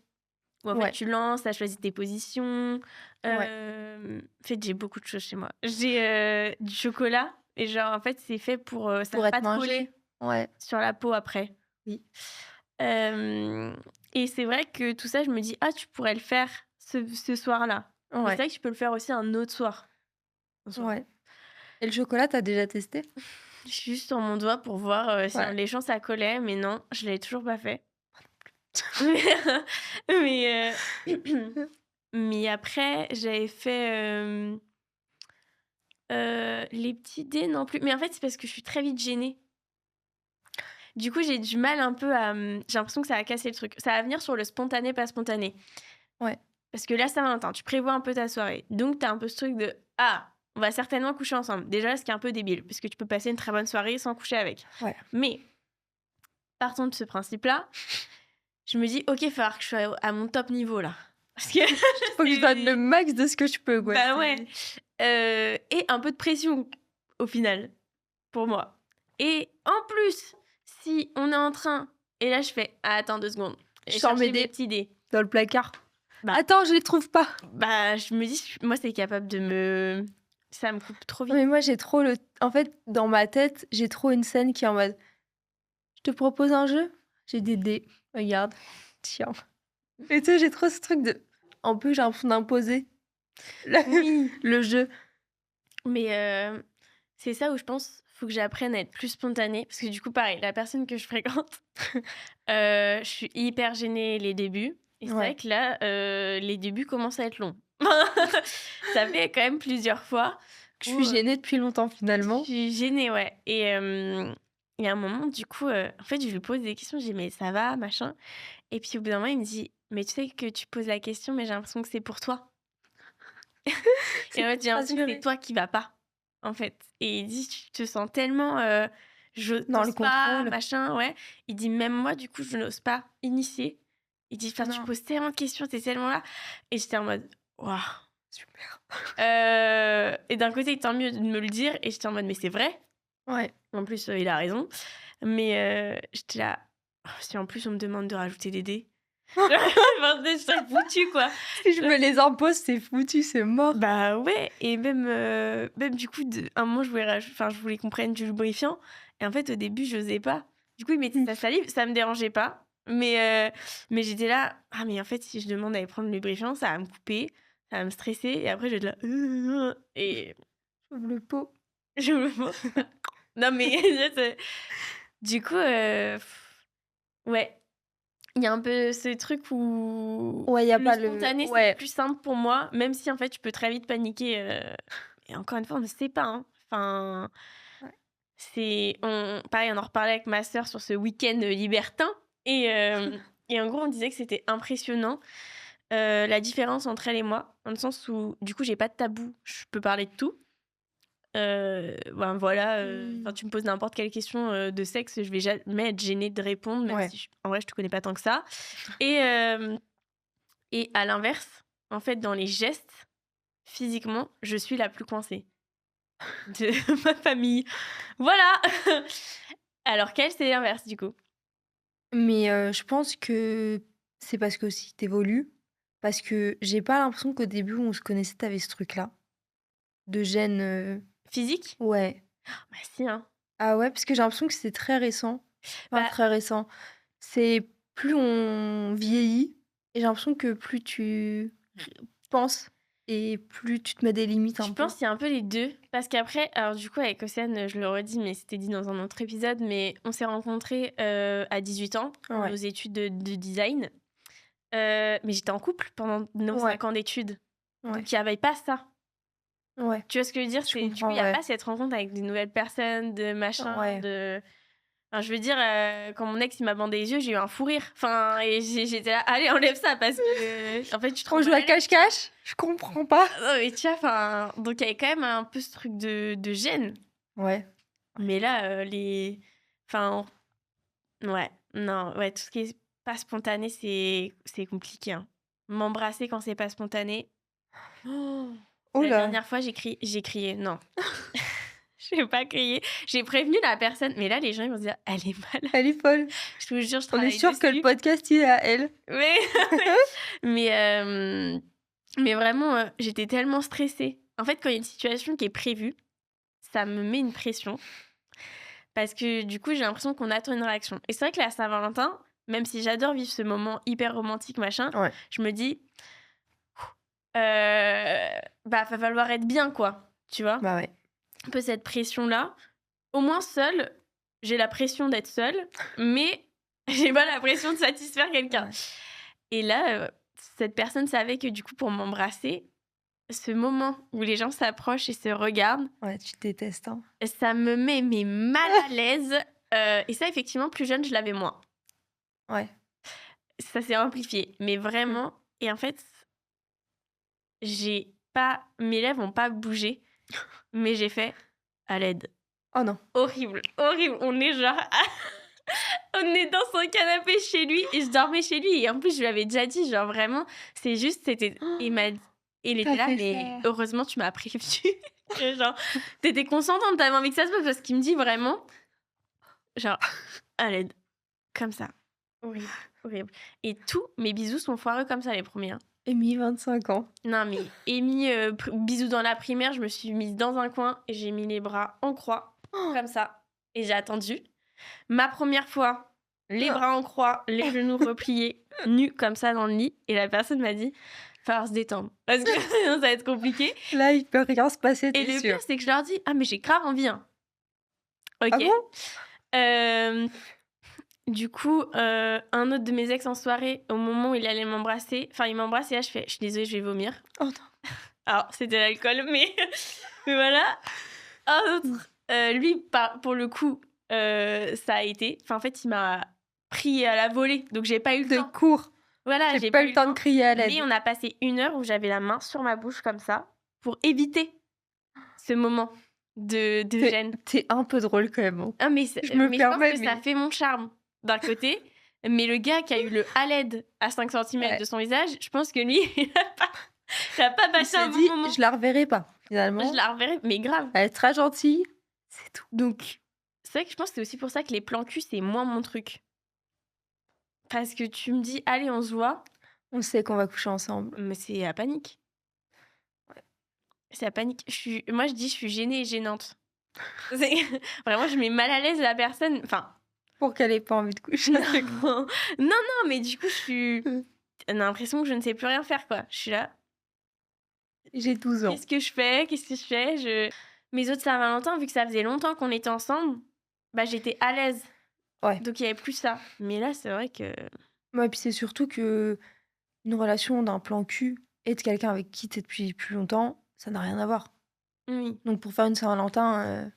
Où en fait Ouais, tu lances, tu as choisi tes positions. ouais, En fait, j'ai beaucoup de choses chez moi. J'ai, du chocolat et genre en fait c'est fait pour, ça pour va être pas te mangé. coller Ouais, sur la peau après. oui, Hem et c'est vrai que tout ça je me dis: «Ah tu pourrais le faire ce soir-là». Mais c'est ouais, vrai que tu peux le faire aussi un autre soir, en soi. ouais et le chocolat, tu as déjà testé? Juste sur mon doigt pour voir, si en Ouais. léchant ça collait, mais non, je l'ai toujours pas fait. Mais mais Mais après, j'avais fait, les petits dés non plus. Mais en fait, c'est parce que je suis très vite gênée. Du coup, j'ai du mal un peu à, j'ai l'impression que ça va casser le truc. Ça va venir sur le spontané, pas spontané. Ouais. Parce que là, Saint-Valentin, tu prévois un peu ta soirée. Donc, tu as un peu ce truc de: «Ah, on va certainement coucher ensemble». Déjà, ce qui est un peu débile, parce que tu peux passer une très bonne soirée sans coucher avec. Ouais. Mais, partant de ce principe-là, je me dis: «OK, il va falloir que je sois à mon top niveau, là». Parce que Faut que je donne le max de ce que je peux, quoi. bah, ouais. Et un peu de pression, au final, pour moi. Et en plus, si on est en train et là, je fais: «Ah, attends 2 secondes, je Je vais sors chercher mes mes dés petits dés». dans le placard. Bah Attends, je les trouve pas. bah, je me dis: «Moi, c'est capable de me ça me coupe trop vite». Mais moi, j'ai trop le en fait, dans ma tête, j'ai trop une scène qui est en mode: «Je te propose un jeu? J'ai des dés, regarde, tiens». Et tu sais, j'ai trop ce truc de en plus, j'ai l'impression d'imposer le Oui, le jeu. mais c'est ça où je pense, faut que j'apprenne à être plus spontanée parce que du coup, pareil, la personne que je fréquente, je suis hyper gênée les débuts et c'est vrai Ouais. que là, les débuts commencent à être longs. Ça fait quand même plusieurs fois Je où, suis gênée depuis longtemps, je finalement. suis gênée, ouais. Et à un moment, du coup, en fait, je lui pose des questions, je dis: «Mais ça va?» machin. Et puis au bout d'un moment, il me dit: «Mais tu sais que tu poses la question, mais j'ai l'impression que c'est pour toi». Et C'est en fait, pour j'ai te l'impression que c'est rassurer. toi qui va pas, en fait. Et il dit: «Tu te sens tellement, je Dans le t'ose pas, contrôle. machin», ouais. Il dit: «Même moi, du coup, je n'ose pas initier». Il dit: «Enfin, tu Non, poses tellement de questions, tu tellement là». Et j'étais en mode: «Waouh». super. Et d'un côté, tant mieux de me le dire et j'étais en mode: «Mais c'est vrai». Ouais. En plus, il a raison. Mais j'étais là: «Oh, si en plus on me demande de rajouter des dés». Enfin, je serais foutue, quoi. Si je me les impose, c'est foutu, c'est mort. Bah ouais, et même du coup, un moment, je voulais qu'on prenne du lubrifiant. Et en fait, au début, j'osais pas. Du coup, il mettait sa salive, ça me dérangeait pas. Mais j'étais là: «Ah, mais en fait, si je demande à aller prendre le lubrifiant, ça va me couper, ça va me stresser». Et après, je vais être là: et Sauve le pot. je me non, mais du coup, ouais, il y a un peu ce truc où Ouais, y a le pas le spontané, c'est ouais, plus simple pour moi, même si en fait, tu peux très vite paniquer, et encore une fois, on ne sait pas, hein. Enfin, ouais. pareil, on en reparlait avec ma sœur sur ce week-end, libertin. Et en gros, on disait que c'était impressionnant, la différence entre elle et moi, dans le sens où, du coup, j'ai pas de tabou, je peux parler de tout. Ben, voilà, enfin, Mmh. tu me poses n'importe quelle question, de sexe, je vais jamais être gênée de répondre, même Ouais. si en vrai, je te connais pas tant que ça. Et hem et à l'inverse, en fait, dans les gestes, physiquement, je suis la plus coincée de ma famille. Voilà! Alors qu'elle, c'est l'inverse, du coup. Mais je pense que c'est parce qu'aussi tu évolues. Parce que j'ai pas l'impression qu'au début où on se connaissait, tu avais ce truc-là, de gêne, Physique? ouais. Bah si, hein. Ah ouais, parce que j'ai l'impression que c'est très récent. Enfin Bah, très récent. C'est plus on vieillit et j'ai l'impression que plus tu penses et plus tu te mets des limites je un peu. pense qu'il y a un peu les 2 parce qu'après, alors du coup, avec Océane, je le redis, mais c'était dit dans un autre épisode, mais on s'est rencontrés, à 18 ans pour nos Ouais. études de design. Mais j'étais en couple pendant nos Ouais. 5 ans d'études, Ouais. donc il y avait pas ça. Ouais. Tu vois ce que je veux dire? Je C'est du coup, il comprends, y a ouais. pas cette rencontre avec des nouvelles personnes, de machin, Ouais. de enfin, je veux dire, quand mon ex, il m'a bandé les yeux, j'ai eu un fou rire. Enfin, et j'étais là: «Allez, enlève ça parce que en fait, tu te rends On joue mal à à l'aise», tu vois? cache-cache? Je comprends pas. Non, mais tu vois, enfin, donc il y avait quand même un peu ce truc de gêne. Ouais. Mais là, enfin, ouais, non, ouais, tout ce qui est pas spontané, c'est compliqué, hein. M'embrasser quand c'est pas spontané. Oh, Oh la là! dernière fois, j'ai crié, non. J'ai pas crié. J'ai prévenu la personne, mais là, les gens, ils vont se dire: «Elle est malade». Elle est folle. Je te jure, je On est travaille sûr que le dessus. podcast, il est à elle. Mais mais mais vraiment, j'étais tellement stressée. En fait, quand il y a une situation qui est prévue, ça me met une pression parce que, du coup, j'ai l'impression qu'on attend une réaction. Et c'est vrai que la Saint-Valentin, même si j'adore vivre ce moment hyper romantique, machin, Ouais. je me dis: «Bah, va falloir être bien, quoi», tu vois? Bah ouais. Un peu cette pression-là. Au moins seule, j'ai la pression d'être seule, mais j'ai pas la pression de satisfaire quelqu'un. Ouais. Et là, cette personne savait que du coup, pour m'embrasser, ce moment où les gens s'approchent et se regardent, Ouais, tu détestes, hein. ça me met mais mal à l'aise. Et ça, effectivement, plus jeune, je l'avais moins. Ouais. Ça s'est amplifié, mais Mmh. vraiment. Et en fait, mes lèvres n'ont pas bougé, mais j'ai fait à l'aide. Oh non. Horrible, horrible. On est genre, on est dans son canapé chez lui et je dormais chez lui. Et en plus, je lui avais déjà dit, genre vraiment, c'est juste, c'était. Il Tu était là, fait mais ça? heureusement, tu m'as prévenu. Que genre, t'étais consentante, t'avais envie que ça se passe parce qu'il me dit vraiment, genre, à l'aide, comme ça. Horrible, horrible. Et tous mes bisous sont foireux comme ça, les premiers. Amy, 25 ans. Non, mais Amy, bisous dans la primaire, je me suis mise dans un coin et j'ai mis les bras en croix, comme ça. Et j'ai attendu. Ma première fois, les bras en croix, les genoux repliés, nus comme ça dans le lit. Et la personne m'a dit, falloir se détendre. Parce que sinon, ça va être compliqué. Là, il peut rien se passer, Et t'es le sûre. pire, c'est que je leur dis, ah, mais j'ai grave envie. Hein. Ok. Ah bon? Du coup, un autre de mes ex en soirée, au moment où il allait m'embrasser, enfin, il m'embrasse et là, je fais, je suis désolée, je vais vomir. Oh non. Alors, c'était l'alcool, mais, mais voilà. Un autre, lui, pour le coup, ça a été. Enfin, en fait, il m'a pris à la volée, donc j'ai pas eu le De temps. cours. Voilà, J'ai pas eu le temps de crier à l'aide. Mais on a passé 1 heure où j'avais la main sur ma bouche comme ça pour éviter ce moment de gêne. T'es un peu drôle quand même, hein. Ah, mais Je me mais je pense permets, que ça mais fait mon charme d'un côté, mais le gars qui a eu le à l'aide à 5 centimètres ouais. de son visage, je pense que lui, il a pas Il passé un s'est bon dit: moment. «Je la reverrai pas», finalement. Je la reverrai, mais grave. Elle est très gentille, c'est tout. Donc, c'est vrai que je pense que c'est aussi pour ça que les plans cul, c'est moins mon truc. Parce que tu me dis: «Allez, on se voit», On sait qu'on va coucher ensemble. mais c'est la panique. C'est la panique. Moi, je dis: «Je suis gênée et gênante». C'est vraiment, je mets mal à l'aise la personne, enfin, Pour qu'elle ait pas envie de coucher avec moi. non, mais du coup, on a l'impression que je ne sais plus rien faire, quoi. Je suis là: J'ai 12 ans. «Qu'est-ce que je fais? Qu'est-ce que je fais?» Mes autres Saint-Valentin, vu que ça faisait longtemps qu'on était ensemble, bah, j'étais à l'aise. Ouais. Donc il y avait plus ça. Mais là, c'est vrai que Ouais, puis c'est surtout qu'une relation d'un plan cul et de quelqu'un avec qui tu es depuis plus longtemps, ça n'a rien à voir. oui, Donc pour faire une Saint-Valentin,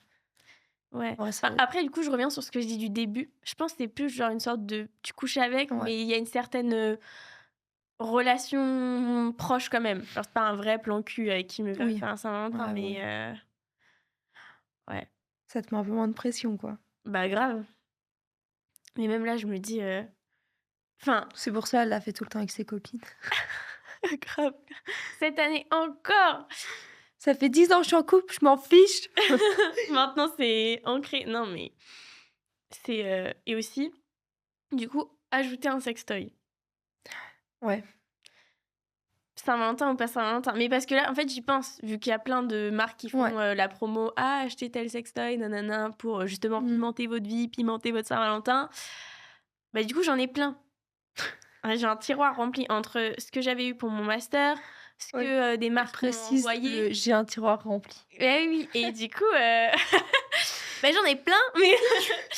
ouais. ouais, ça Après, du coup, je reviens sur ce que je dis du début. Je pense que c'est plus genre une sorte de tu couches avec, ouais. mais il y a une certaine, relation proche quand même. Genre, c'est pas un vrai plan cul avec qui me va Oui. faire un Saint-Valentin, Ouais, mais ouais. ouais, Ça te met un peu moins de pression, quoi. bah, grave. Mais même là, je me dis, enfin, C'est pour ça, elle l'a fait tout le temps avec ses copines. grave, cette année encore! Ça fait 10 ans que je suis en couple, je m'en fiche. Maintenant, c'est ancré. Non, mais c'est, et aussi, du coup, ajouter un sextoy. Ouais. Saint-Valentin ou pas Saint-Valentin. Mais parce que là, en fait, j'y pense, vu qu'il y a plein de marques qui font Ouais. la promo, ah, achetez tel sextoy, nanana, pour justement Mmh. pimenter votre vie, pimenter votre Saint-Valentin. Bah, du coup, j'en ai plein. J'ai un tiroir rempli entre ce que j'avais eu pour mon master, ce Ouais. que des Elle marques m'ont précise envoyé. j'ai un tiroir rempli. Eh oui, et du coup, bah, j'en ai plein, mais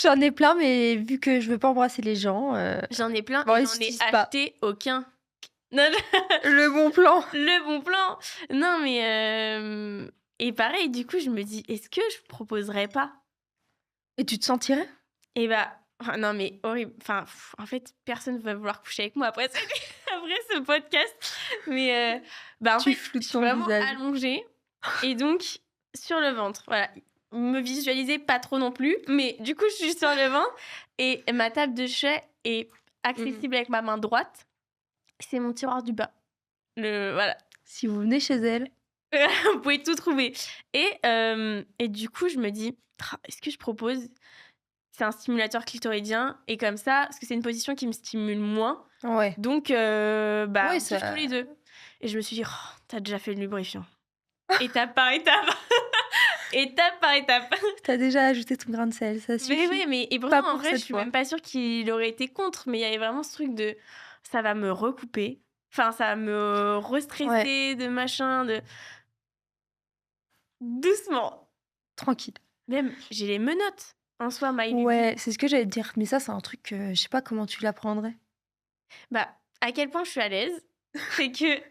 J'en ai plein, mais vu que je veux pas embrasser les gens, j'en ai plein bon, et ils j'en ai s'utilisent pas. acheté aucun. Non, Le bon plan. le bon plan. Non, mais et pareil, du coup, je me dis, est-ce que je proposerais pas? Et tu te sentirais? Et bah, non, mais horrible. Enfin, en fait, personne va vouloir coucher avec moi après après ce podcast. Mais bah, en Tu fait, floutes je suis ton vraiment visage. allongée et donc sur le ventre. Voilà. Me visualiser pas trop non plus, mais du coup, je suis sur le ventre et ma table de chevet est accessible avec ma main droite. C'est mon tiroir du bas. Voilà. Si vous venez chez elle, Vous pouvez tout trouver. Et du coup, je me dis, est-ce que je propose? C'est un stimulateur clitoridien et comme ça, parce que c'est une position qui me stimule moins. ouais. Donc, bah, Ouais, on kiffe ça tous les deux. Et je me suis dit, oh, t'as déjà fait le lubrifiant. Étape par étape. Étape par étape. Tu déjà ajouté ton grain de sel, ça Mais suffit. oui, et Pas pourtant, en pour vrai, je cette suis fois. même pas sûre qu'il aurait été contre, mais il y avait vraiment ce truc de ça va me recouper. Enfin, ça va me restresser, de machin, de. Doucement. Tranquille. Même, j'ai les menottes en soi, My Luby. Ouais, c'est ce que j'allais te dire, mais ça, c'est un truc, je sais pas comment tu l'apprendrais. Bah, à quel point je suis à l'aise. C'est que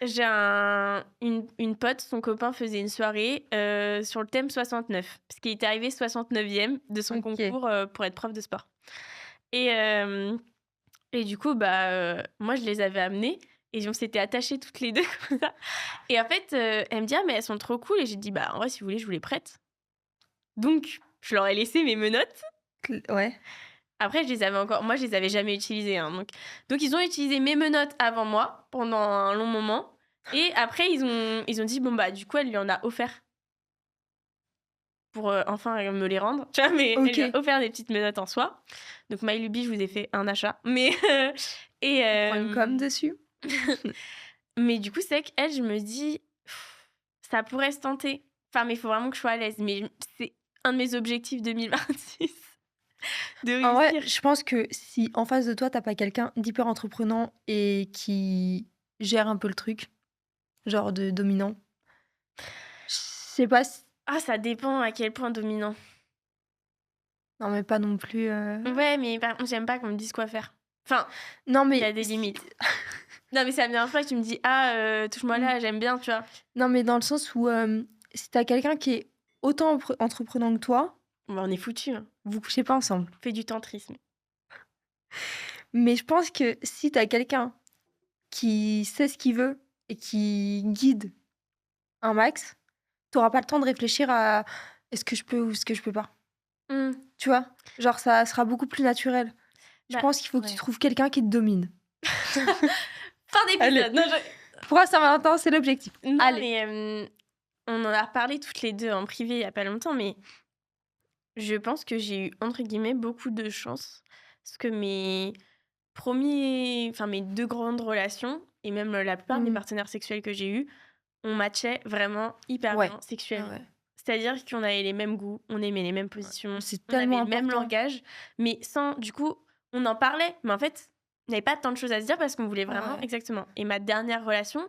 j'ai une pote, son copain faisait une soirée sur le thème 69, parce qu'il était arrivé 69e de son OK. concours pour être prof de sport. Et, et du coup, bah, moi, je les avais amenés et on s'était attachés toutes les deux comme ça. Et en fait, elle me dit: «Ah, mais elles sont trop cool». Et j'ai dit: «Bah, en vrai, si vous voulez, je vous les prête». Donc, je leur ai laissé mes menottes. Ouais. Après, moi, je les avais jamais utilisées, hein, donc ils ont utilisé mes menottes avant moi, pendant un long moment. Et après, ils ont dit: «Bon, bah, du coup, elle lui en a offert pour, enfin, me les rendre». Tu vois? Mais elle lui a OK. offert des petites menottes en soie. Donc My Luby, je vous ai fait un achat. Mais et Tu prends une com dessus? mais du coup, c'est vrai qu'elle, je me dis: «Pff, ça pourrait se tenter». Enfin, mais il faut vraiment que je sois à l'aise. Mais c'est un de mes objectifs 2026 de En vrai, réussir. je pense que si en face de toi, tu as pas quelqu'un d'hyper entreprenant et qui gère un peu le truc, genre de dominant, je sais pas s Ah, ça dépend à quel point dominant. non mais pas non plus, Ouais, mais par contre, j'aime pas qu'on me dise quoi faire. Enfin, non il y a mais des si limites. Non, mais ça me dérange pas que tu me dis: «Ah, touche-moi mmh, là, j'aime bien», tu vois? non mais dans le sens où, si tu as quelqu'un qui est autant entreprenant que toi, Bah, on est foutus, hein. vous couchez pas ensemble. On fait du tantrisme. Mais je pense que si tu as quelqu'un qui sait ce qu'il veut et qui guide un max, tu auras pas le temps de réfléchir à: «Est-ce que je peux ou est-ce que je peux pas?» Mmh. Tu vois? Genre ça sera beaucoup plus naturel. Je Bah, pense qu'il faut que tu ouais. trouves quelqu'un qui te domine. Fin Allez, d'épisode. Non, je pour un Saint-Valentin, c'est l'objectif. non, Allez. mais on en a reparlé toutes les 2 en privé il y a pas longtemps, mais je pense que j'ai eu, entre guillemets, «beaucoup de chance». Parce que mes 2 grandes relations et même la plupart des Mmh. partenaires sexuels que j'ai eus, on matchait vraiment hyper Ouais. bien Ouais, sexuellement. ouais. C'est-à-dire qu'on avait les mêmes goûts, on aimait les mêmes Ouais. positions, C'est on avait tellement le même important. langage, mais sans du coup, on en parlait, mais en fait, il n'y avait pas tant de choses à se dire parce qu'on voulait vraiment Ouais. exactement. Et ma dernière relation,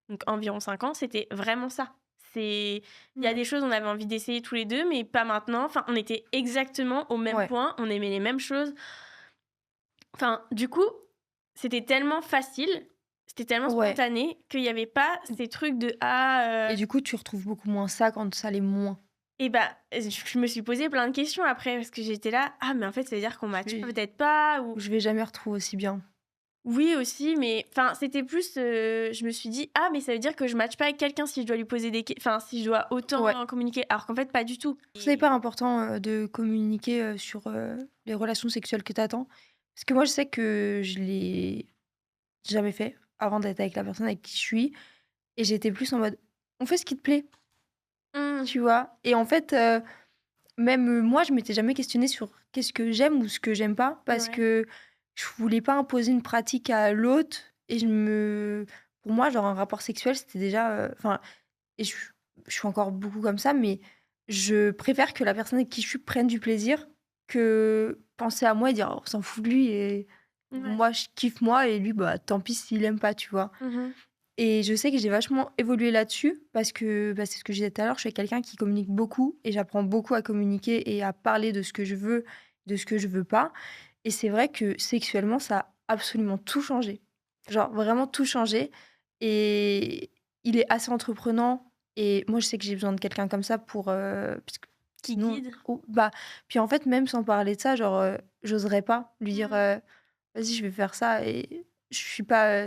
donc environ 5 ans, c'était vraiment ça. Il y a Ouais. des choses on avait envie d'essayer tous les 2, mais pas maintenant. Enfin, on était exactement au même Ouais. point, on aimait les mêmes choses. Enfin, du coup, c'était tellement facile, c'était tellement Ouais. spontané qu'il y avait pas ces trucs de: «Ah, Et du coup, tu retrouves beaucoup moins ça quand ça l'est moins. et bah, je me suis posé plein de questions après parce que j'étais là: «Ah mais en fait, ça veut dire qu'on Je match vais peut-être pas» ou je vais jamais retrouver aussi bien. oui aussi, mais enfin, c'était plus, je me suis dit: «Ah mais ça veut dire que je match pas avec quelqu'un si je dois lui poser des si je dois Ouais. autant communiquer», alors qu'en fait pas du tout. C'est hyper important, de communiquer, sur, les relations sexuelles que tu attends. Parce que moi, je sais que je l'ai jamais fait avant d'être avec la personne avec qui je suis et j'étais plus en mode: «On fait ce qui te plaît», Mmh. tu vois? Et en fait, même, moi, je m'étais jamais questionnée sur qu'est-ce que j'aime ou ce que j'aime pas parce Ouais. que je voulais pas imposer une pratique à l'autre et pour moi, genre, un rapport sexuel, c'était déjà, enfin et je suis encore beaucoup comme ça, mais je préfère que la personne avec qui je suis prenne du plaisir que penser à moi et dire: «Oh, on s'en fout de lui et Ouais. moi, je kiffe moi et lui, bah, tant pis s'il aime pas», tu vois? Mmh. Et je sais que j'ai vachement évolué là-dessus parce que, bah, c'est ce que je disais tout à l'heure, je suis quelqu'un qui communique beaucoup et j'apprends beaucoup à communiquer et à parler de ce que je veux, de ce que je veux pas. Et c'est vrai que sexuellement, ça a absolument tout changé. Genre vraiment tout changé. Et il est assez entreprenant et moi, je sais que j'ai besoin de quelqu'un comme ça pour, parce que Qui sinon guide. bah, puis en fait, même sans parler de ça, genre, j'oserais pas lui dire, Mmh. «Vas-y, je vais faire ça» et je suis pas,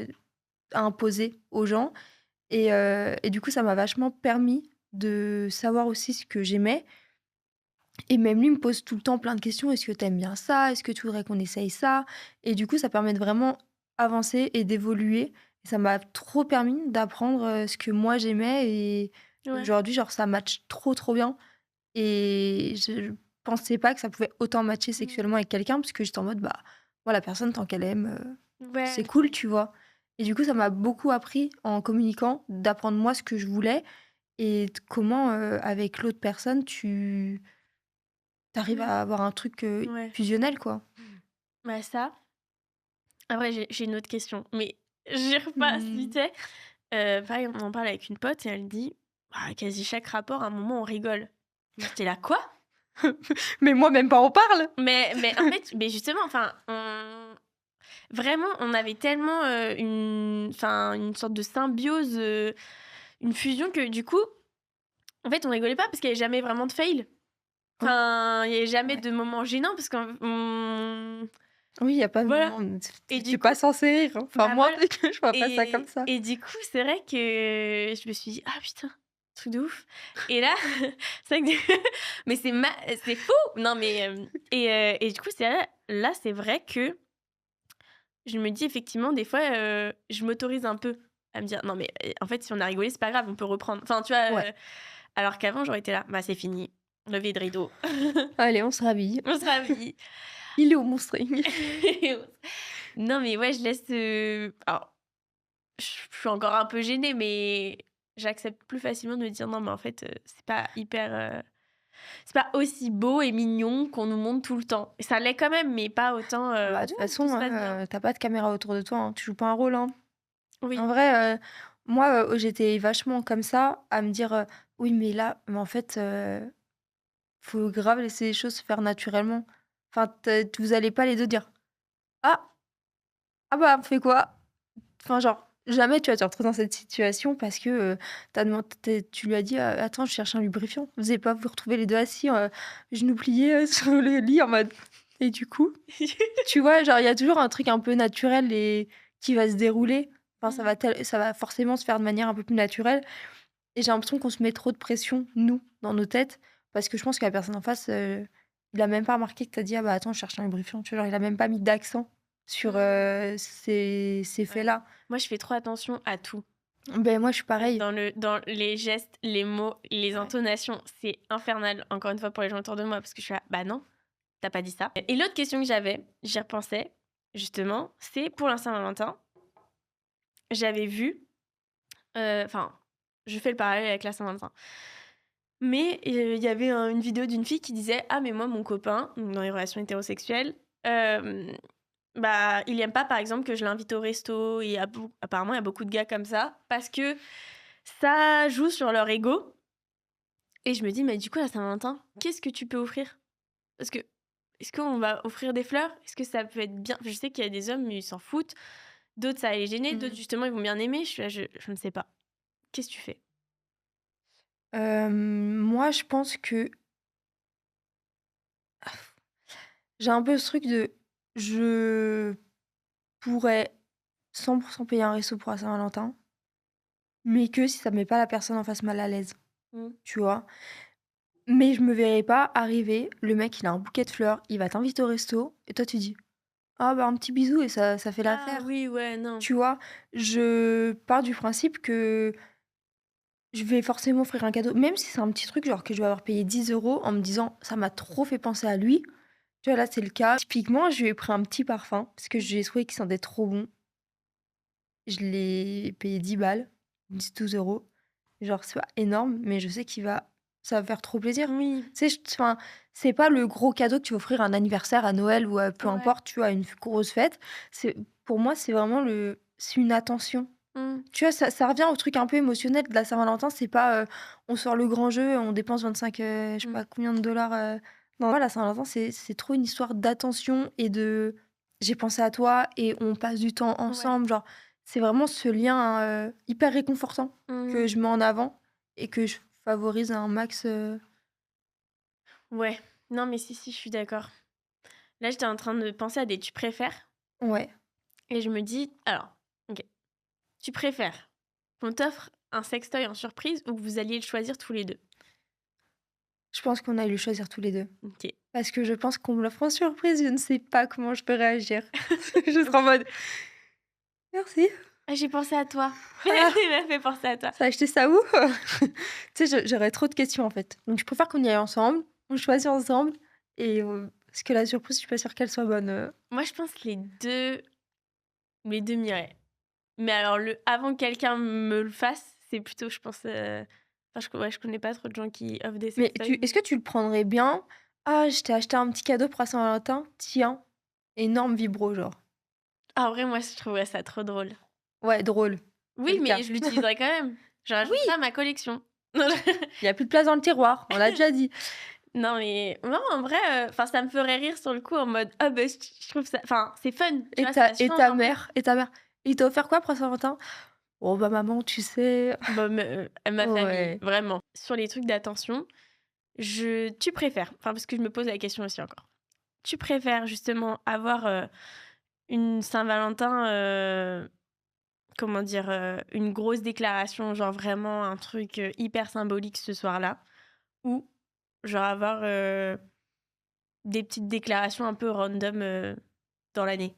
à imposer aux gens. Et du coup, ça m'a vachement permis de savoir aussi ce que j'aimais et même lui me pose tout le temps plein de questions: «Est-ce que tu aimes bien ça? Est-ce que tu voudrais qu'on essaye ça?» Et du coup, ça permet de vraiment avancer et d'évoluer et ça m'a trop permis d'apprendre, ce que moi j'aimais et Ouais. aujourd'hui, genre, ça match trop, trop bien et je pensais pas que ça pouvait autant matcher Mmh. sexuellement avec quelqu'un parce que j'étais en mode: «Bah, moi, la personne tant qu'elle aime, Ouais, c'est cool», OK. tu vois? Et du coup, ça m'a beaucoup appris en communiquant, d'apprendre moi ce que je voulais et comment, avec l'autre personne tu arrives Mmh. à avoir un truc, Ouais. fusionnel, quoi. Bah, ça, après j'ai une autre question, mais j'y repasse Mmh. vite fait. Pareil, on en parle avec une pote et elle dit: «Bah, quasi chaque rapport, à un moment, on rigole». J'étais là: «Quoi?» Mais moi, même pas on parle! Mais en fait, mais justement, enfin, on Vraiment, on avait tellement, une sorte de symbiose, une fusion que du coup, en fait, on rigolait pas parce qu'il y avait jamais vraiment de fail. Hein? Enfin, il y avait jamais Ouais. de moment gênant parce qu'on Oui, il y a pas de voilà moment où et tu du coup pas censé rire, hein. Enfin bah, moi, voilà je vois pas ça comme et ça. et du coup, c'est vrai que je me suis dit: «Ah putain, truc de ouf» et là, c'est vrai que mais c'est fou! Non mais, et du coup, c'est là, c'est vrai que je me dis effectivement des fois, je m'autorise un peu à me dire: «Non mais, en fait, si on a rigolé, c'est pas grave, on peut reprendre». Enfin, tu vois, Ouais. alors qu'avant, j'aurais été là: «Bah, c'est fini, levée de rideau, Allez, on se rhabille. on se rhabille». Il est où mon string? Non mais ouais, je laisse, alors je suis encore un peu gênée, mais j'accepte plus facilement de me dire: «Non mais en fait, c'est pas hyper, c'est pas aussi beau et mignon qu'on nous montre tout le temps». Et ça l'est quand même, mais pas autant, Ah bah, de toute tout façon, se passe bien. tu pas de caméra autour de toi, hein. Tu joues pas un rôle, hein. En Oui. vrai, moi, j'étais vachement comme ça, à me dire, «Oui, mais en fait, faut grave laisser les choses se faire naturellement». Enfin, vous allez pas les 2 dire: «Ah, ah bah, on fait quoi?» Enfin, genre, jamais tu vas te retrouver dans cette situation parce que, tu lui as dit: Attends, je cherche un lubrifiant». Vous allez pas vous retrouver les 2 assis, genoux pliés, sur le lit en mode et du coup, tu vois, genre, il y a toujours un truc un peu naturel et qui va se dérouler. Enfin, Mmh. ça va forcément se faire de manière un peu plus naturelle et j'ai l'impression qu'on se met trop de pression, nous, dans nos têtes, parce que je pense que la personne en face, il a même pas remarqué que tu as dit: «Ah bah, attends, je cherche un lubrifiant». Tu vois? Genre, il a même pas mis d'accent sur, Mmh. ces Ouais. faits-là. Moi, je fais trop attention à tout. Ben moi, je suis pareil. Dans les gestes, les mots, les Ouais. intonations, c'est infernal, encore une fois, pour les gens autour de moi, parce que je suis là: «Bah non, tu pas dit ça». Et l'autre question que j'avais, j'y repensais, justement, c'est pour la Saint-Valentin, j'avais vu, enfin, je fais le parallèle avec la Saint-Valentin, mais il y avait une vidéo d'une fille qui disait: «Ah mais moi, mon copain», donc dans les relations hétérosexuelles, hem, bah, il aime pas, par exemple, que je l'invite au resto et apparemment, il y a beaucoup de gars comme ça, parce que ça joue sur leur ego. Et je me dis: «Mais du coup, à Saint-Valentin, qu'est-ce que tu peux offrir?» Parce que est-ce qu'on va offrir des fleurs? Est-ce que ça peut être bien? Je sais qu'il y a des hommes, ils s'en foutent, d'autres ça va les gêner, d'autres Mmh. justement ils vont bien aimer. Je suis là, je ne sais pas. Qu'est-ce que tu fais? Moi, je pense que j'ai un peu ce truc de je pourrais 100 payer un resto pour la Saint-Valentin, mais que si ça met pas la personne en face mal à l'aise, Mmh. tu vois? Mais je me verrais pas arriver, le mec, il a un bouquet de fleurs, il va t'inviter au resto et toi tu dis: «Ah bah, un petit bisou» et ça fait Ah l'affaire, oui, ouais, non. tu vois? Je pars du principe que je vais forcément offrir un cadeau, même si c'est un petit truc, genre que je vais avoir payé 10 € en me disant: «Ça m'a trop fait penser à lui». Tu vois, là, c'est le cas. Typiquement, je lui ai pris un petit parfum parce que j'ai trouvé qu'il sentait trop bon. Je l'ai payé 10 balles, 10-12 €. Genre, c'est pas énorme, mais je sais qu'il va ça va faire trop plaisir. Oui, Tu sais, enfin, c'est pas le gros cadeau que tu vas offrir à un anniversaire, à Noël ou peu ouais. importe, tu vois, à une grosse fête. C'est pour moi, c'est vraiment c'est une attention. Mmh. Tu vois, ça revient au truc un peu émotionnel de la Saint-Valentin, c'est pas, on sort le grand jeu, on dépense 25, je sais Mmh. pas combien de dollars, non, voilà, la Saint-Valentin, c'est trop une histoire d'attention et de: «J'ai pensé à toi et on passe du temps Ouais. ensemble», genre, c'est vraiment ce lien, hyper réconfortant que Mmh. je mets en avant et que je favorise un max, Ouais. Non, mais si, si, je suis d'accord. Là, j'étais en train de penser à des «tu préfères» ouais. et je me dis alors, OK, tu préfères qu'on t'offre un sextoy en surprise ou que vous alliez le choisir tous les 2. Je pense qu'on a dû le choisir tous les 2 OK. parce que je pense qu'on me l'offre en surprise, je ne sais pas comment je peux réagir. Je serai en mode: «Merci». Ah, j'ai pensé à toi. Ah! Il m'a fait penser à toi. Tu as acheté ça où? Tu sais, j'aurais trop de questions, en fait. Donc je préfère qu'on y aille ensemble, on choisit ensemble et parce que la surprise, je suis pas sûre qu'elle soit bonne, Moi, je pense que les 2 m'iraient. Mais alors le avant que quelqu'un me le fasse, c'est plutôt je pense, enfin je connais pas trop de gens qui offrent des Mais sextoys. tu est-ce que tu le prendrais bien? «Ah, je t'ai acheté un petit cadeau pour la Saint-Valentin, tiens». Énorme vibro, genre. Ah en vrai, moi je trouverais ça trop drôle. Ouais, drôle, c'est Oui, le mais cas. je l'utiliserais quand même. Je rajoute ça Oui, à ma collection. Non, je il y a plus de place dans le tiroir, on l'a déjà dit. Non, mais non, en vrai, enfin, ça me ferait rire sur le coup en mode: «Ah bah, je trouve ça» enfin, c'est fun, tu Et vois? ta Ça et change ta un peu. mère et ta mère: «Il t'a offert quoi pour Saint-Valentin?» «Oh bah maman, tu sais». Bah, ma famille, Ouais. vraiment. Sur les trucs d'attention, tu préfères enfin, parce que je me pose la question aussi encore. Tu préfères justement avoir, une Saint-Valentin, comment dire? Une grosse déclaration, genre vraiment un truc, hyper symbolique ce soir-là? Ou genre avoir, des petites déclarations un peu random, dans l'année?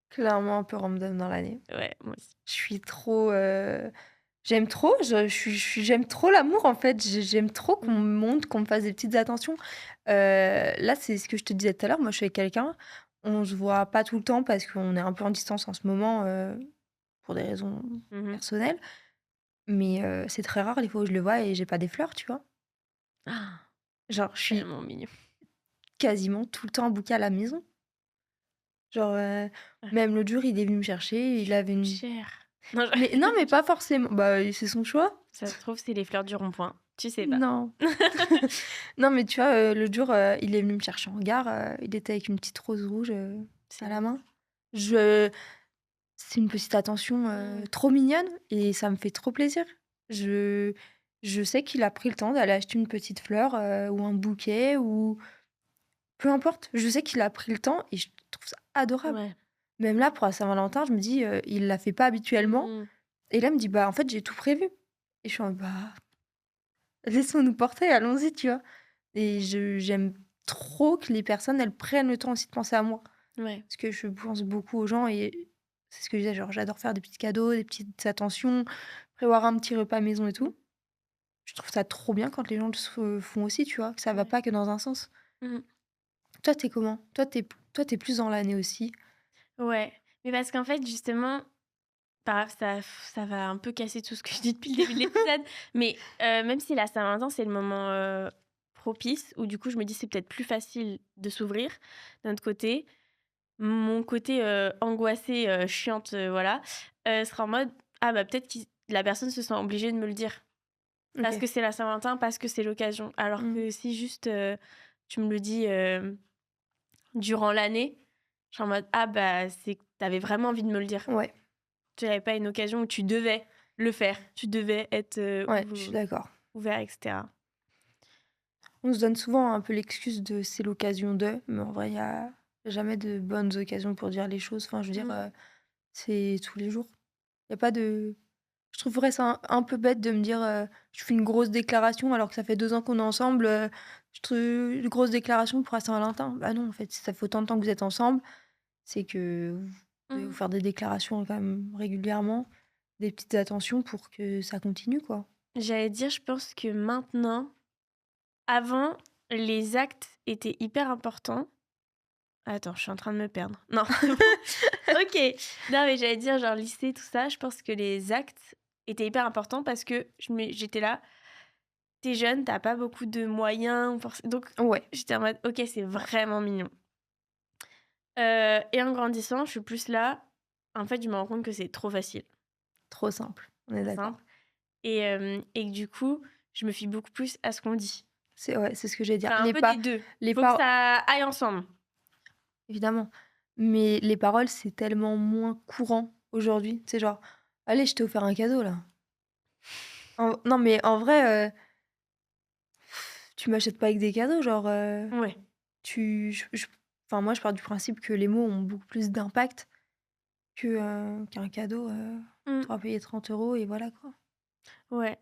Clairement un peu random dans l'année. Ouais, moi aussi. Je suis trop, j'aime trop, j'aime trop l'amour en fait. J'aime trop qu'on Mmh. me montre, qu'on me fasse des petites attentions. Là, c'est ce que je te disais tout à l'heure, moi je suis avec quelqu'un, on se voit pas tout le temps parce qu'on est un peu en distance en ce moment, pour des raisons Mmh. personnelles, mais c'est très rare les fois où je le vois et j'ai pas des fleurs, tu vois? Ah, Genre, je suis tellement mignon. quasiment tout le temps bookée à la maison. Genre, Ah, même l'autre jour, il est venu me chercher, il tu avait coûtes une cher. Non, mais non, mais pas forcément, bah, c'est son choix. ça se trouve, c'est les fleurs du rond-point. Tu sais pas. Non. Non, mais tu vois, l'autre jour, il est venu me chercher en gare, il était avec une petite rose rouge, C'est à la mignon. main. Je C'est une petite attention, Mmh. trop mignonne et ça me fait trop plaisir. Je je sais qu'il a pris le temps d'aller acheter une petite fleur, ou un bouquet ou peu importe. Je sais qu'il a pris le temps et je trouve ça adorable. Ouais. Même là, pour la Saint-Valentin, je me dis, il l'a fait pas habituellement Mmh. et là, il me dit: «Bah, en fait, j'ai tout prévu» et je suis en mode: «Bah, laissons-nous porter, allons-y», tu vois? Et j'aime trop que les personnes, elles prennent le temps aussi de penser à moi. Ouais. Parce que je pense beaucoup aux gens et c'est ce que je disais, genre, j'adore faire des petits cadeaux, des petites attentions, prévoir un petit repas maison et Mmh. tout. Je trouve ça trop bien quand les gens font aussi, tu vois? Que ça va Ouais. pas que dans un sens. Mmh. Toi, t'es comment? Toi, t'es plus dans l'année aussi? Ouais. Mais parce qu'en fait, justement, ça va un peu casser tout ce que je dis depuis le début de l'épisode, mais même si la Saint-Valentin, c'est le moment, propice où du coup, je me dis: «C'est peut-être plus facile de s'ouvrir». D'un autre côté, mon côté, angoissée, chiante, voilà, sera en mode: «Ah bah, peut-être qui la personne se sent obligée de me le dire, parce OK. que c'est la Saint-Valentin, parce que c'est l'occasion». Alors Mmh. que si juste, tu me le dis, durant l'année, je suis en mode: «Ah bah, c'est que tu avais vraiment envie de me le dire». Ouais, Tu avais pas une occasion où tu devais le faire, tu devais être, ouais, je suis d'accord. ouvert et cetera. On se donne souvent un peu l'excuse de «c'est l'occasion de», mais en vrai, il y a jamais de bonnes occasions pour dire les choses. Enfin, je veux dire, Mmh. c'est tous les jours. Il y a pas de Je trouverais ça un peu bête de me dire, je fais une grosse déclaration alors que ça fait 2 ans qu'on est ensemble, je te une grosse déclaration pour la Saint-Valentin. Bah non, en fait, si ça fait autant de temps que vous êtes ensemble, c'est que vous devez vous Mmh. faire des déclarations quand même régulièrement, des petites attentions pour que ça continue, quoi. J'allais dire, je pense que maintenant avant, les actes étaient hyper importants. Attends, je suis en train de me perdre. Non, c'est bon. OK. Non, mais j'allais dire genre lycée, tout ça, je pense que les actes étaient hyper importants parce que j'étais là, t'es jeune, t'as pas beaucoup de moyens ou donc Ouais, j'étais en mode: «OK, c'est ouais, vraiment mignon». Et en grandissant, je suis plus là, en fait, je me rends compte que c'est trop facile, trop simple, on est trop d'accord. simple et que du coup, je me fie beaucoup plus à ce qu'on dit. C'est Ouais, c'est ce que j'allais dire. Enfin, un peu des 2. Les Faut que par ça aille ensemble. Évidemment, mais les paroles, c'est tellement moins courant aujourd'hui. C'est genre: «Allez, je t'ai offert un cadeau là». Non, mais en vrai, tu m'achètes pas avec des cadeaux, genre, Ouais. tu je enfin, moi, je pars du principe que les mots ont beaucoup plus d'impact qu'un cadeau, tu Mmh. auras payé 30 € et voilà, quoi. Ouais.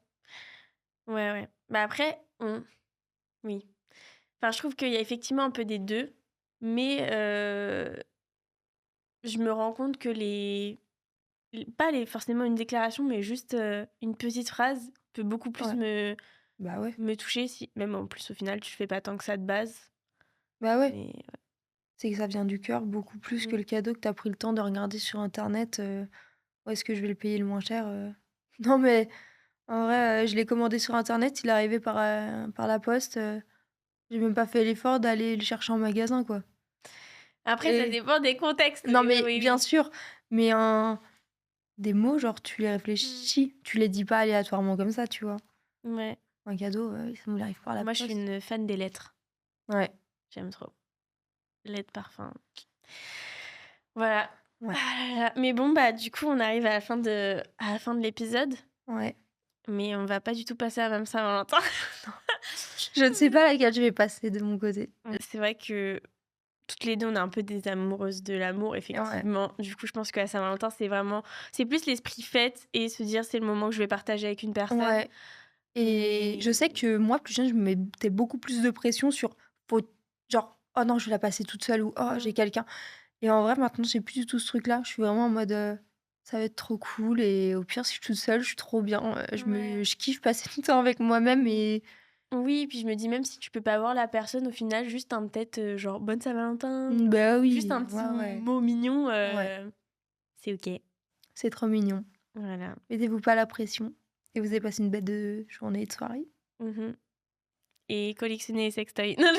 Ouais, ouais. Bah, après, oui. Enfin, je trouve qu'il y a effectivement un peu des 2, mais je me rends compte que pas les forcément une déclaration, mais juste, une petite phrase peut beaucoup plus Ouais, bah, ouais. me toucher si même en plus, au final, tu fais pas tant que ça de base, Bah, ouais, mais c'est que ça vient du cœur beaucoup plus que mmh. le cadeau que tu as pris le temps de regarder sur internet, «Où est-ce que je vais le payer le moins cher?» Non, mais en vrai, je l'ai commandé sur internet, il est arrivé par la poste, j'ai même pas fait l'effort d'aller le chercher en magasin, quoi. Après, ça Et dépend des contextes, non, mais oui, mais oui, bien oui. sûr, mais des mots, genre, tu les Mmh. réfléchis, tu les dis pas aléatoirement comme ça, tu vois? Ouais. Un cadeau, ça nous arrive par la Moi, je suis poste. une fan des lettres. Ouais, J'aime trop. Lettres, parfums. Voilà. ouais, Ah là là. Mais bon, bah, du coup, on arrive à la fin de l'épisode, ouais. mais on va pas du tout passer à la même Saint-Valentin. Je ne sais pas laquelle je vais passer de mon côté. C'est vrai que toutes les 2, on est un peu des amoureuses de l'amour, Ouais, effectivement. Du coup, je pense qu'à Saint-Valentin, c'est plus l'esprit fête et se dire: «C'est le moment que je vais partager avec une personne». ouais et je sais Mais que moi, plus jeune, je me mettais beaucoup plus de pression sur faut genre: «Oh non, je vais la passer toute seule» ou «Oh, j'ai mmh, quelqu'un». Et en vrai, maintenant, j'ai plus du tout ce truc-là. Je suis vraiment en mode, ça va être trop cool et au pire, si je suis toute seule, je suis trop bien, ouais. je kiffe passer du temps avec moi-même et Oui, puis je me dis même si tu peux pas voir la personne, au final, juste un peut-être, genre: «Bonne Saint-Valentin», bah, juste oui, un petit ouais, ouais, mot mignon, ouais, c'est OK. c'est trop mignon. Voilà. Mettez-vous pas la pression et vous avez passé une belle de journée et de soirée. Mmh et collectionner les sextoys. Non,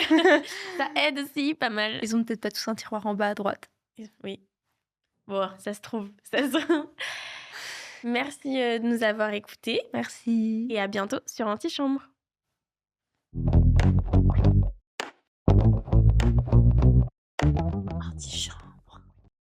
ça aide aussi pas mal. Ils ont peut-être pas tous un tiroir en bas à droite. Oui. Bon, ça se trouve, ça se trouve. Merci, de nous avoir écoutés Merci. et à bientôt sur Antichambre. Antichambre.